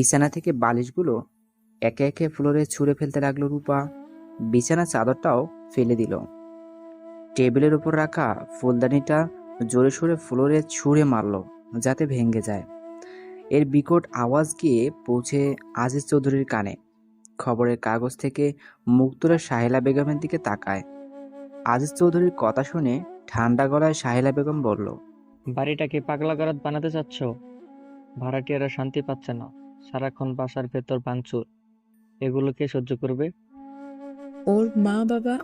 বিছানা থেকে বালিশগুলো একে একে ফ্লোরে ছুঁড়ে ফেলতে লাগলো রূপা। বিছানা চাদরটাও ফেলে দিল। টেবিলের উপর রাখা ফুলদানিটা জোরে সোরে ফ্লোরে ছুঁড়ে মারল, যাতে ভেঙে যায়। এর বিকট আওয়াজ গিয়ে পৌঁছে আজিজ চৌধুরীর কানে। খবরের কাগজ থেকে মুখ তুলে সাহেলা বেগমের দিকে তাকায়। আজিজ চৌধুরীর কথা শুনে ঠান্ডা গলায় সাহেলা বেগম বলল, বাড়িটাকে পাগলা গারদ বানাতে চাচ্ছ? ভাড়াটিয়ারা শান্তি পাচ্ছে না, সারাক্ষণ বাসার ভেতর ভাঙচুর। এগুলো কে সহ্য করবে? ওর মা বাবা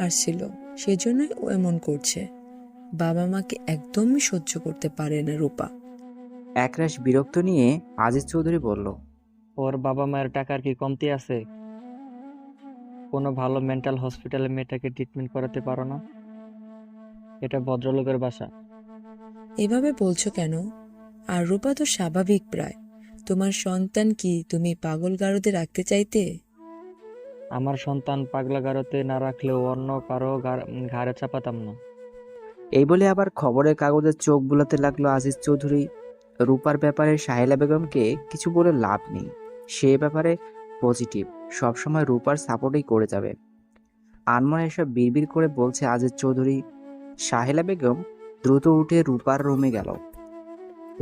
আসছিল, সেজন্যই ও এমন করছে। বাবা মাকে একদমই সহ্য করতে পারে না রূপা। একরাশ বিরক্ত নিয়ে আজিজ চৌধুরী বলল, ওর বাবা মায়ের টাকার কি কমতি আছে? কোনো ভালো মেন্টাল হসপিটালে মেয়েটাকে ট্রিটমেন্ট করাতে পারো না? এটা ভদ্রলোকের বাসা। এভাবে বলছো কেন? আর রূপা তো স্বাভাবিক প্রায়। তোমার সন্তান কি তুমি পাগল গারদে রাখতে চাইতে? আমার সন্তান পাগলা গারদে না রাখলেও অন্য কারো ঘাড়ে চাপাতাম না। এই বলে আবার খবরের কাগজে চোখ বুলাতে লাগলো আজিজ চৌধুরী। রূপার ব্যাপারে সাহেলা বেগমকে কিছু বলে লাভ নেই। সে ব্যাপারে পজিটিভ, সবসময় রূপার সাপোর্টই করে যাবে। আনমনে এসব বিড়বিড় করে বলছে আজিজ চৌধুরী। সাহেলা বেগম দ্রুত উঠে রূপার রুমে গেল।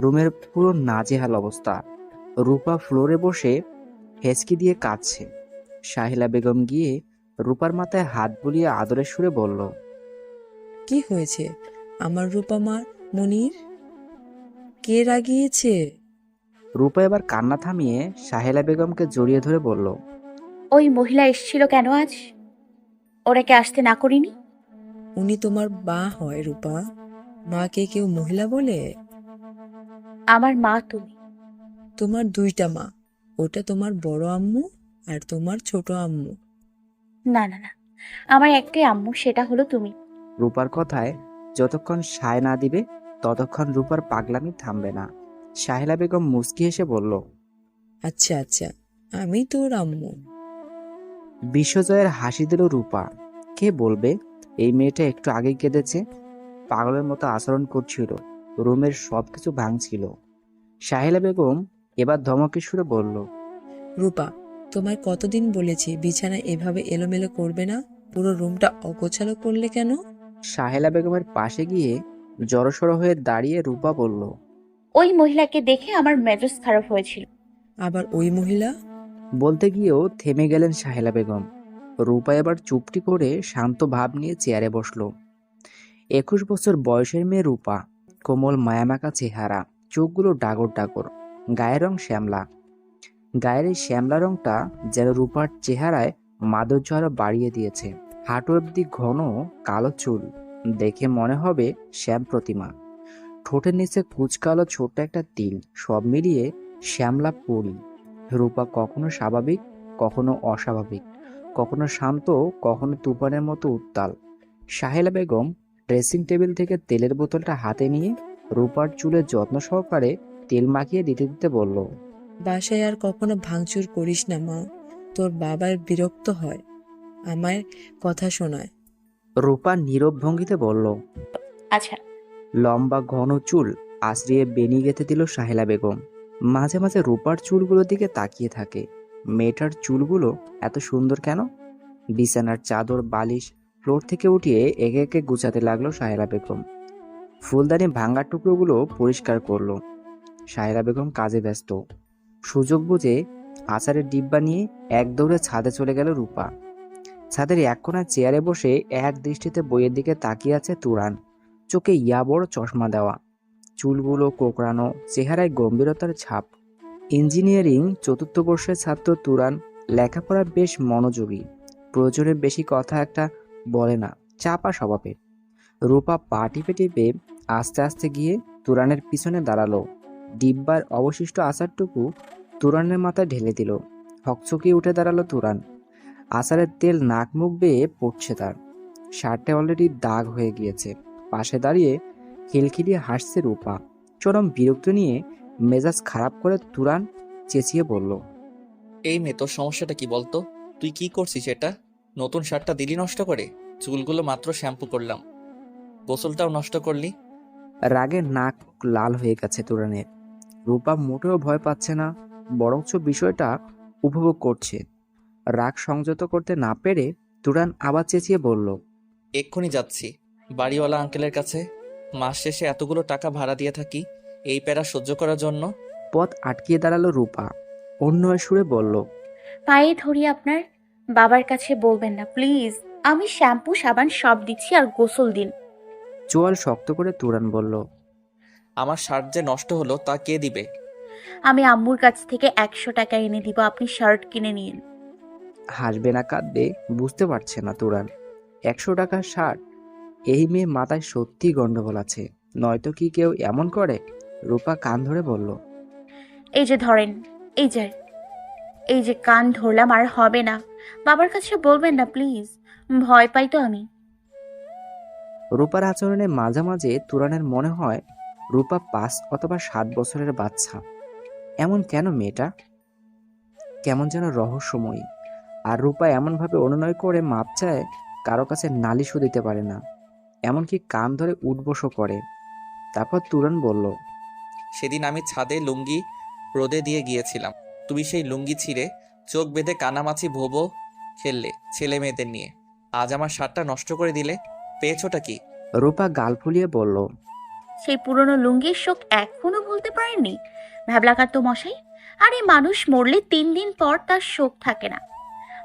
রুমের পুরো নাজেহাল অবস্থা। রূপা ফ্লোরে বসে হেঁচকি দিয়ে কাঁদছে। সাহেলা বেগম গিয়ে রূপার মাথায় হাত বুলিয়ে আদরের সুরে বলল, কি হয়েছে আমার রূপা মার? মনির কে রাগিয়েছে? রূপা এবার কান্না থামিয়ে সাহেলা বেগমকে জড়িয়ে ধরে বলল, ওই মহিলা এসেছিল কেন আজ? ওরাকে আসতে না করিনি? উনি তোমার মা হয় রূপা। মাকে কেউ মহিলা বলে? আমার মা তুমি। তোমার দুইটা মা, ওটা তোমার বড় আম্মু আর তোমার ছোট আম্মু। না না না, আমার একটাই আম্মু, সেটা হলো তুমি। রূপার কথায় যতক্ষণ সায় না দিবে ততক্ষণ রূপার পাগলামি থামবে না। সাহেলা বেগম মুচকি হেসে বলল, আচ্ছা আচ্ছা, আমি তোর আম্মু। বিশ্বজয়ের হাসি দিল রূপা। কে বলবে এই মেয়েটা একটু আগেই কেঁদেছে, পাগলের মতো আচরণ করছিল, রুমের সবকিছু ভাঙছিল। সাহেলা বেগম এবার ধমকে সুরে বলল, রূপা, তোমায় কতদিন বলেছি বিছানা এভাবে এলোমেলো করবে না? পুরো রুমটা অগোছালো করলে কেন? সাহেলা বেগমের পাশে গিয়ে জড়সড় হয়ে দাঁড়িয়ে রূপা বলল, ওই মহিলাকে দেখে আমার মেজাজ খারাপ হয়েছিল। আবার ওই মহিলা? বলতে গিয়েও থেমে গেলেন সাহেলা বেগম। রূপা এবার চুপটি করে শান্ত ভাব নিয়ে চেয়ারে বসলো। 21 বছর বয়সের মেয়ে রূপা, কোমল মায়ামাখা চেহারা, চোখগুলো ডাগর ডাগর, গায়ের রং শ্যামলা। গায়ের এই শ্যামলা রংটা যেন রূপার চেহারায় মাধুর্য আরো বাড়িয়ে দিয়েছে। হাঁটু অব্দি ঘন কালো চুল, দেখে মনে হবে শ্যাম প্রতিমা। ঠোঁটের নিচে কুচকালো ছোট্ট একটা তিল, সব মিলিয়ে শ্যামলা পরি। রূপা কখনো স্বাভাবিক, কখনো অস্বাভাবিক, কখনো শান্ত, কখনো তুফানের মতো উত্তাল। সাহেলা বেগম ড্রেসিং টেবিল থেকে তেলের বোতলটা হাতে নিয়ে রূপার চুলে যত্ন সহকারে তেল মাখিয়ে দিতে দিতে বলল, বাসায় আর কখনো ভাঙচুর করিস না মা, তোর বাবার বিরক্ত হয়, আমায় কথা শোনায়। রূপা নীরব ভঙ্গিতে বলল। আচ্ছা। লম্বা ঘন চুল আশ্রিয়ে বেনি গেঁথে দিল সাহেলা বেগম। মাঝে মাঝে রূপার চুলগুলোর দিকে তাকিয়ে থাকে। মেয়েটার চুলগুলো এত সুন্দর কেন? বিছানার চাদর বালিশ ফ্লোর থেকে উঠিয়ে একে একে গুছাতে লাগলো সাহেলা বেগম। ফুলদানি ভাঙা টুকরোগুলো পরিষ্কার করলো। সাহেলা বেগম কাজে ব্যস্ত। সুযোগ বুঝে আচারের ডিব্বা নিয়ে এক দৌড়ে ছাদে চলে গেল রূপা। ছাদের এক কোণায় চেয়ারে বসে এক দৃষ্টিতে বইয়ের দিকে তাকিয়ে আছে তুরান। চোখে ইয়া বড় চশমা দেওয়া, চুলগুলো কোঁকড়ানো, চেহারায় গম্ভীরতার ছাপ। ইঞ্জিনিয়ারিং চতুর্থ বর্ষের ছাত্র তুরান, লেখাপড়া বেশ মনোযোগী, প্রয়োজনের বেশি কথা একটা বলে না, চাপা স্বভাবের। রূপা পা টিপে টিপে আস্তে আস্তে গিয়ে তুরানের পিছনে দাঁড়ালো। ডিব্বার অবশিষ্ট আচারটুকু তুরানের মাথায় ঢেলে দিল। হকচকিয়ে উঠে দাঁড়ালো তুরান। আচারের তেল নাক মুখ বেয়ে পড়ছে তার। শার্টে অলরেডি দাগ হয়ে গিয়েছে। পাশে দাঁড়িয়ে খিলখিলিয়ে হাসছে রূপা। চরম বিরক্ত নিয়ে মেজাজ খারাপ করে তুরান চেঁচিয়ে বলল, এই মেয়ে, তোর সমস্যাটা কি বলতো? তুই কি করছিস এটা? নতুন শার্টটা দিলি নষ্ট করে? চুলগুলো মাত্র শ্যাম্পু করলাম, গোসলটাও নষ্ট করলি। রাগে নাক লাল হয়ে গেছে তুরানের। রূপা মোটেও ভয় পাচ্ছে না, বরঞ্চ বিষয়টা উপভোগ করছে। রাগ সংযত করতে না পেরে তুরান আবার চেঁচিয়ে বলল, এক্ষুনি যাচ্ছি বাড়িওয়ালা আঙ্কেলের কাছে। মাস শেষে এতগুলো টাকা ভাড়া দিয়ে থাকি এই প্যারা সহ্য করার জন্য। পথ আটকিয়ে দাঁড়ালো রূপা। অন্য সুরে বলল, পায়ে ধরি আপনার, বাবার কাছে বলবেন না প্লিজ। আমি শ্যাম্পু সাবান সব দিচ্ছি আর গোসল দিন। চোয়াল শক্ত করে তুরান বলল, আমার শার্ট যে নষ্ট হলো তা কে দিবে? আমি আম্মুর কাছ থেকে 100 টাকা এনে দিব, আপনি শার্ট কিনে নিন। হাসবে না কাঁদবে বুঝতে পারছে না তুরান। 100 টাকার শার্ট? এই মেয়ে মাথায় সত্যি গন্ডগোল আছে, নয়তো কি কেউ এমন করে? রূপা কান ধরে বলল, এই যে ধরেন, এই যে এই যে কান ধরলাম, আর হবে না। বাবার কাছে বলবেন না প্লিজ, ভয় পাই তো আমি। রূপার আচরণে মাঝে মাঝে তুরানের মনে হয় রূপা 5 অথবা 7 বছরের বাচ্চা। এমন কেন মেয়েটা? কেমন যেন রহস্যময়ী। আর রূপা এমনভাবে অনুনয় করে মাপ চায়, কারো কাছে নালিশও দিতে পারে না, এমনকি কান ধরে উঠবসও করে। তারপর তুরান বলল, সেদিন আমি ছাদে লুঙ্গি রোদে দিয়ে গিয়েছিলাম, তুমি সেই লুঙ্গি ছিঁড়ে চোখ বেঁধে কানামাছি ভোবো খেললে ছেলে মেয়েদের নিয়ে। আজ আমার শার্টটা নষ্ট করে দিলে, পেয়েছোটা কি? রূপা গাল ফুলিয়ে বলল, সেই পুরনো লুঙ্গির শোক এখনো ভুলতে পারেননি? ভ্যাবলাকার তো মশাই। আরে মানুষ মরলে 3 দিন পর তার শোক থাকে না,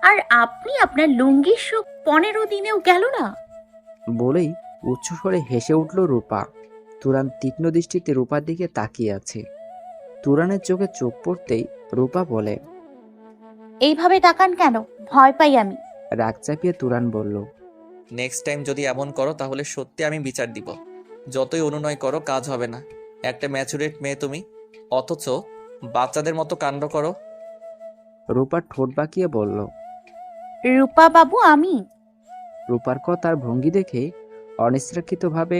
আর আপনি আপনার লুঙ্গির শোক 15 দিনেও গেল না। বলেই উচ্চস্বরে হেসে উঠল রূপা। তুরান তীক্ষ্ণ দৃষ্টিতে রূপার দিকে তাকিয়ে আছে। তুরানের চোখে চোখ পড়তেই রূপা বলে, এইভাবে তাকান কেন? ভয় পাই আমি। রাগ চাপিয়ে তুরান বলল, নেক্সট টাইম যদি এমন করো তাহলে সত্যি আমি বিচার দিব। যতই অনুনয় করো কাজ হবে না। একটা ম্যাচুরেট মেয়ে তুমি, অথচ বাচ্চাদের মতো কাণ্ড করো। রূপা ঠোঁট বাঁকিয়ে বলল। রূপা বাবু আমি। রূপার কথার ভঙ্গি দেখে অনিচ্ছাকৃতভাবে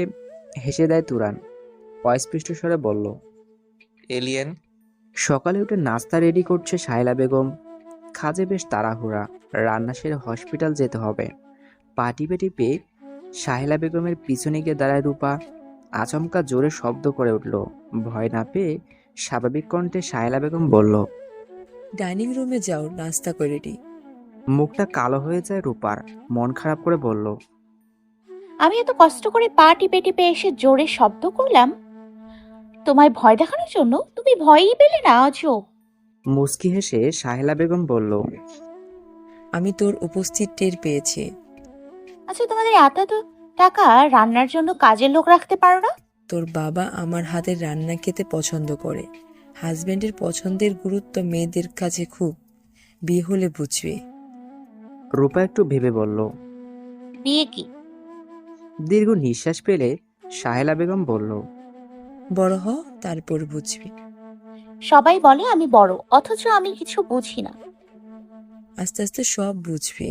হেসে দেয় তুরান। অস্পষ্ট স্বরে বলল, এলিয়েন। সকালে উঠে নাস্তা রেডি করছে শায়লা বেগম। কাজে বেশ তাড়াহুড়া, রান্না সেরে হসপিটাল যেতে হবে। পা টিপে টিপে শাহেলা বেগমের পিছনে গিয়ে দাঁড়ায় রূপা। আচমকা জোরে শব্দ করে উঠল। ভয় না পেয়ে স্বাভাবিক কণ্ঠে শাহেলা বেগম বলল, ডাইনিং রুমে যাও, নাস্তা করে রেডি। মুখটা কালো হয়ে যায় রূপার। মন খারাপ করে বলল, আমি এত কষ্ট করে পা টিপে টিপে এসে জোরে শব্দ করলাম তোমায় ভয় দেখানোর জন্য? তুমি ভয়ই পেলে না আজও? মুচকি হেসে শাহেলা বেগম বলল, আমি তোর উপস্থিত টের পেয়েছি। আচ্ছা, তোমাদের এত তো টাকা, রান্নার জন্য কাজের লোক রাখতে পারো না? তোর বাবা আমার হাতের রান্না খেতে পছন্দ করে। হাজবেন্ডের পছন্দের গুরুত্ব মেয়েদের কাছে খুব, বিয়ে হলে বুঝবে। রূপা একটু ভেবে বলল। বিয়ে কি? দীর্ঘ নিঃশ্বাস ফেলে শাহেলা বেগম বলল, বড় হ, তারপর বুঝবি। সবাই বলে আমি বড়, অথচ আমি কিছু বুঝি না। আস্তে আস্তে সব বুঝবি।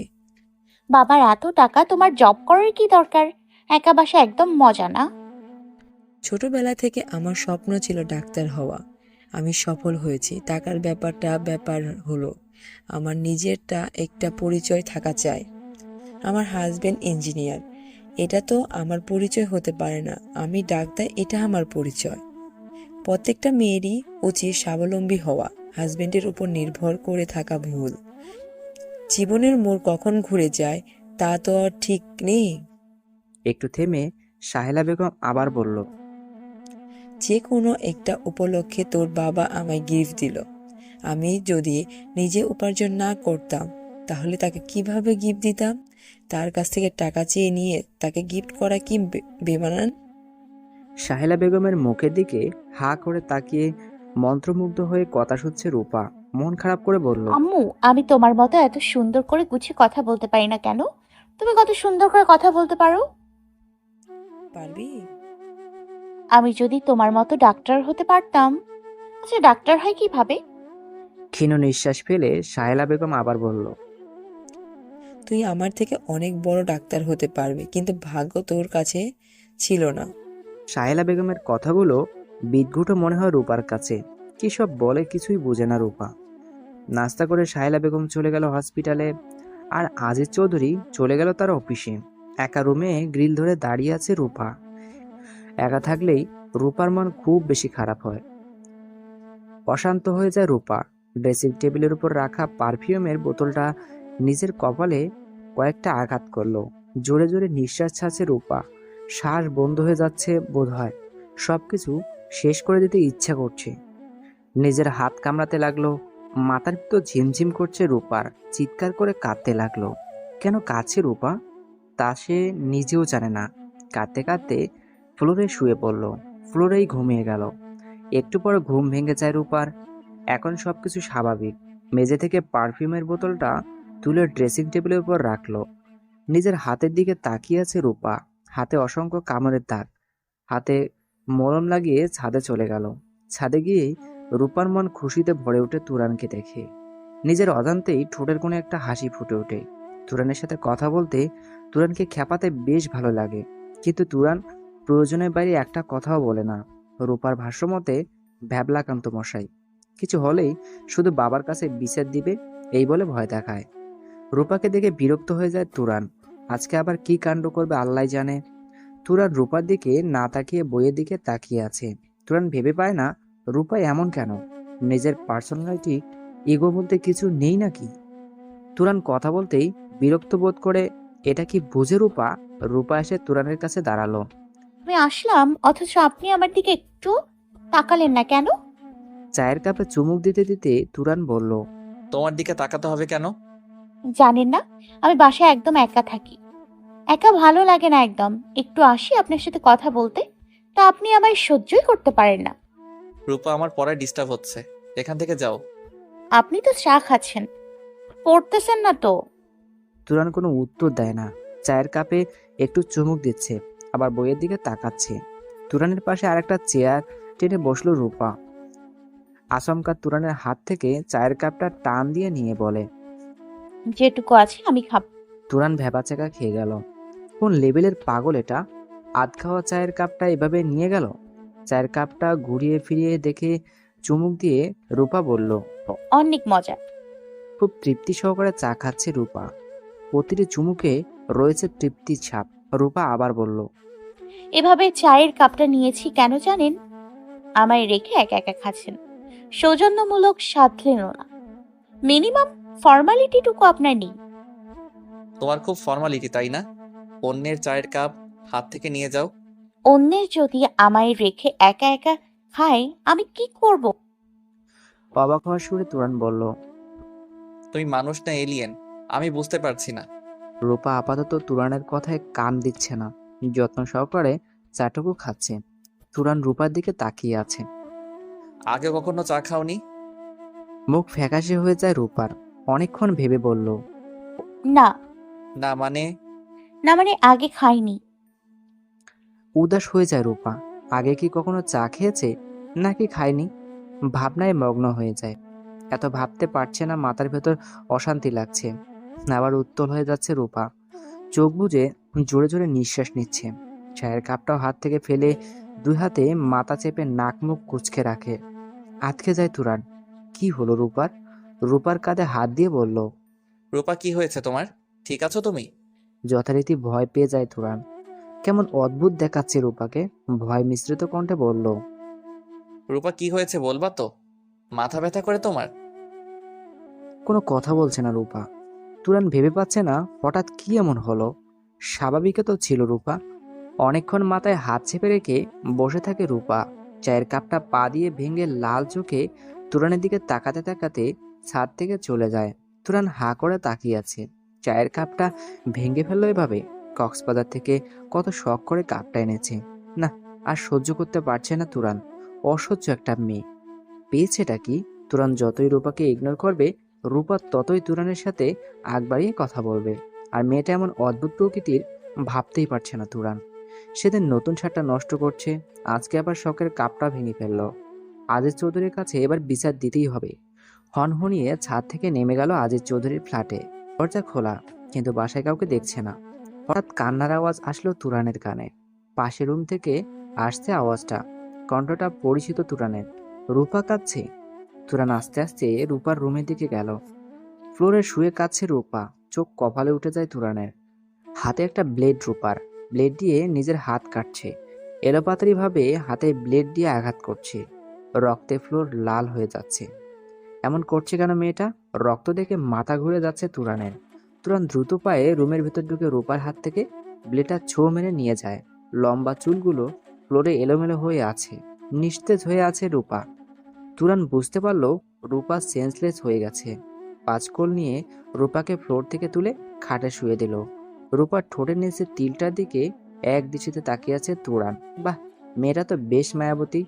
বাবার এত টাকা, তোমার জব করার কি দরকার? একা বাসা একদম মজা না। ছোটবেলা থেকে আমার স্বপ্ন ছিল ডাক্তার হওয়া। আমি সফল হয়েছি। টাকার ব্যাপার হলো, আমার নিজেরটা একটা পরিচয় থাকা চাই। আমার হাজবেন্ড ইঞ্জিনিয়ার, এটা তো আমার পরিচয় হতে পারে না। আমি ডাক্তার, এটা আমার পরিচয়। প্রত্যেকটা মেয়েরই উচিত স্বাবলম্বী হওয়া। হাজবেন্ডের উপর নির্ভর করে থাকা ভুল। জীবনের মোড় কখন ঘুরে যায় তা তো আর ঠিক নেই। একটু থেমে শাহেলা বেগম আবার বলল, যে কোনো একটা উপলক্ষে তোর বাবা আমায় গিফট দিল। আমি যদি নিজে উপার্জন না করতাম তাহলে তাকে কিভাবে গিফট দিতাম? তার কাছ থেকে টাকা চেয়ে নিয়ে তাকে গিফট করা কি বেমানান? শাহেলা বেগমের মুখের দিকে হা করে তাকিয়ে মন্ত্রমুগ্ধ হয়ে কথা শুনছে রূপা। মন খারাপ করে বলল, আম্মু, আমি তোমার মতো এত সুন্দর করে গুছিয়ে কথা বলতে পারি না কেন? তুমি কত সুন্দর করে কথা বলতে পারো। পারবি? আমি যদি তোমার মতো ডাক্তার হতে পারতাম। আচ্ছা, ডাক্তার হয় কিভাবে? ক্ষীণ নিঃশ্বাস ফেলে শাহেলা বেগম আবার বলল, তুই আমার থেকে অনেক বড় ডাক্তার হতে পারবি, কিন্তু ভাগ্য তোর কাছে ছিল না। শাহেলা বেগমের কথাগুলো বিদঘুটে মনে হয় রূপার কাছে। কি সব বলে কিছুই বুঝে না রূপা। নাস্তা করে শাহেলা বেগম চলে গেল হসপিটালে, আর আজিজ চৌধুরী চলে গেল তার অফিসে। একা রুমে গ্রিল ধরে দাঁড়িয়ে আছে রূপা। একা থাকলেই রূপার মন খুব বেশি খারাপ হয়। অশান্ত হয়ে যায় রূপা। ড্রেসিং টেবিলের উপর রাখা পারফিউমের বোতলটা নিজের কপালে কয়েকটা আঘাত করলো। জোরে জোরে নিঃশ্বাস ছাড়ছে রূপা। শ্বাস বন্ধ হয়ে যাচ্ছে বোধহয়। সবকিছু শেষ করে দিতে ইচ্ছা করছে। নিজের হাত কামড়াতে লাগলো। মাথার ভিতর ঝিমঝিম করছে রূপার। চিৎকার করে কাঁদতে লাগলো। কেন কাঁদছে রূপা তা সে নিজেও জানে না। কাঁদতে কাঁদতে ফ্লোরে শুয়ে পড়ল। ফ্লোরেই ঘুমিয়ে গেল। একটু পরে ঘুম ভেঙে যায় রূপার। এখন সবকিছু স্বাভাবিক। মেঝে থেকে পারফিউমের বোতলটা তুলে ড্রেসিং টেবিলের উপর রাখলো। নিজের হাতের দিকে তাকিয়ে আছে রূপা। হাতে অসংখ্য কামড়ের দাগ। হাতে মলম লাগিয়ে ছাদে চলে গেল। ছাদে গিয়েই রূপার মন খুশিতে ভরে ওঠে তুরানকে দেখে। নিজের অজান্তেই ঠোঁটের কোণে একটা হাসি ফুটে ওঠে। তুরানের সাথে কথা বলতে তুরানকে খেপাতে বেশ ভালো লাগে, কিন্তু তুরান প্রয়োজনের বাইরে একটা কথাও বলে না। রূপার ভাষ্যমতে ভ্যাবলাকান্ত মশাই কিছু হলেই শুধু বাবার কাছে বিচার দিবে এই বলে ভয় দেখায়। রূপাকে দেখে বিরক্ত হয়ে যায় তুরান। আজকে আবার কি কাণ্ড করবে আল্লাহ জানে। তুরান রূপার দিকে না তাকিয়ে বইয়ের দিকে তাকিয়ে আছে। তুরান ভেবে পায় না রূপা এমন কেন। নিজের পার্সোনালিটি ইগো বলতে কিছু নেই নাকি? তুরান কথা বলতেই বিরক্ত বোধ করে। এটা কি বুঝে রূপা? রূপা এসে তুরানের কাছে দাঁড়ালো। আমি আসলাম অথচ আপনি আমার দিকে একটু তাকালেন না কেন? চায়ের কাপে চুমুক দিতে দিতে তুরান বলল, তোমার দিকে তাকাতে হবে কেন? জানেন না আমি বাসায় একদম একা থাকি। একা ভালো লাগে না একদম। একটু আসি আপনার সাথে কথা বলতে, তা আপনি আমায় সহ্যই করতে পারেন না। রূপা, আমার পড়ায় ডিস্টার্ব হচ্ছে, এখান থেকে যাও। আপনি তো চা খাচ্ছেন, পড়তেছেন না তো। তুরান কোনো উত্তর দেয় না। চায়ের কাপে একটু চুমুক দিচ্ছে, আবার বইয়ের দিকে তাকাচ্ছে। তুরানের পাশে আরেকটা চেয়ার টেনে বসলো রূপা। আচমকা তুরানের হাত থেকে চায়ের কাপটা টান দিয়ে নিয়ে বলে, যেটুকু আছে আমি খাব। তুরান ভ্যাবাচ্যাকা খেয়ে গেল। কোন লেভেলের পাগল এটা! আধ খাওয়া চায়ের কাপটা এভাবে নিয়ে গেল। চায়ের কাপটা ঘুরিয়ে ফিরিয়ে দেখে চুমুক দিয়ে রূপা বলল, অনেক মজা। খুব তৃপ্তি সহকারে চা খাচ্ছে রূপা। প্রতিটি চুমুকে রয়েছে তৃপ্তির ছাপ। রূপা আবার বলল, এভাবে চায়ের কাপটা নিয়েছি কেন জানেন? আমায় রেখে একা একা খাচ্ছেন, সৌজন্যমূলক সাধলেনও না। মিনিমাম ফর্মালিটিটুকু আপনার নেই। তোমার খুব ফর্মালিটি, তাই না? অন্যের চায়ের কাপ হাত থেকে নিয়ে যাও। অন্যের যদি আমায় রেখে একা একা খায় আমি কি করব? অবাক হওয়ার সুরে তুরান বলল। তুমি মানুষ না এলিয়েন, আমি বুঝতে পারছি না। রূপা আপাতত তুরানের কথায় কান দিচ্ছে না, যত্ন সহকারে চাটুকু খাচ্ছে। তুরান রূপার দিকে তাকিয়ে আছে। আগে কখনো চা খাওনি? মুখ ফ্যাকাশে হয়ে যায় রূপার। অনেকক্ষণ ভেবে বলল, না। না মানে? না মানে আগে খাইনি। উদাস হয়ে যায় রূপা। আগে কি কখনো চা খেয়েছে নাকি খায়নি? ভাবনায় মগ্ন হয়ে যায়। এত ভাবতে পারছে না, মাথার ভেতর অশান্তি লাগছে। আবার উত্তল হয়ে যাচ্ছে রূপা। চোখ বুজে জোরে জোরে নিঃশ্বাস নিচ্ছে। চায়ের কাপটাও হাত থেকে ফেলে দুই হাতে মাথা চেপে নাক মুখ কুঁচকে রাখে। আটকে যায় তুরান। কি হলো রূপার? রূপার কাঁধে হাত দিয়ে বলল। রূপা, কি হয়েছে তোমার? ঠিক আছো তুমি? যথারীতি ভয় পেয়ে যায় তুরান। কেমন অদ্ভুত দেখাচ্ছে রূপাকে। ভয় মিশ্রিত কণ্ঠে বলল, রূপা, কি হয়েছে বলবা তো? মাথা ব্যথা করে তোমার? কোনো কথা বলছে না রূপা। তুরান ভেবে পাচ্ছে না হঠাৎ কি এমন হলো। স্বাভাবিকই তো ছিল রূপা। অনেকক্ষণ মাথায় হাত চেপে রেখে বসে থাকে রূপা। চায়ের কাপটা পা দিয়ে ভেঙে লাল চোখে তুরানের দিকে তাকাতে তাকাতে ছাদ থেকে চলে যায়। তুরান হাঁ করে তাকিয়ে আছে। চায়ের কাপটা ভেঙে ফেললো এভাবে। কক্সবাজার থেকে কত শখ করে কাপটা এনেছে। না, আর সহ্য করতে পারছে না তুরান। অসহ্য একটা মেয়ে পেয়েছেটা কি? তুরান যতই রূপাকে ইগনোর করবে, রূপা ততই তুরানের সাথে আগ বাড়িয়ে কথা বলবে। আর মেয়েটা এমন অদ্ভুত প্রকৃতির, ভাবতেই পারছে না তুরান। সেদিন নতুন শার্টটা নষ্ট করছে, আজকে আবার শখের কাপটা ভেঙে ফেললো। আজিজ চৌধুরীর কাছে এবার বিচার দিতেই হবে। হনহনিয়ে ছাদ থেকে নেমে গেল আজিজ চৌধুরীর ফ্ল্যাটে। দরজা খোলা, কিন্তু বাসায় কাউকে দেখছে না। হঠাৎ কান্নার আওয়াজ আসলো তুরানের কানে। পাশের রুম থেকে আসছে আওয়াজটা। কণ্ঠটা পরিচিত তুরানের। রূপা কাঁদছে। তুরান আস্তে আস্তে রূপার রুমের দিকে গেল। ফ্লোরে শুয়ে কাঁদছে রূপা। চোখ কপালে উঠে যায় তুরানের। হাতে একটা ব্লেড রূপার। ব্লেড দিয়ে নিজের হাত কাটছে। এলোপাতাড়ি ভাবে হাতে ব্লেড দিয়ে আঘাত করছে। রক্তে ফ্লোর লাল হয়ে যাচ্ছে। এমন করছে কেন মেয়েটা? রক্ত দেখে মাথা ঘুরে যাচ্ছে তুরানের। তুরান দ্রুত পায়ে রুমের ভেতর ঢুকে রূপার হাত থেকে ব্লেডটা ছো মেরে নিয়ে যায়। লম্বা চুলগুলো ফ্লোরে এলোমেলো হয়ে আছে, নিস্তেজ হয়ে আছে রূপা। তুরান বুঝতে পারল রূপা সেন্সলেস হয়ে গেছে। পাঁচকোল নিয়ে রূপাকে ফ্লোর থেকে তুলে খাটে শুয়ে দিল। রূপার ঠোঁটের নিচে তিলটার দিকে এক দৃষ্টিতে তাকিয়ে আছে তুরান। বাহ, মেয়েটা তো বেশ মায়াবতী।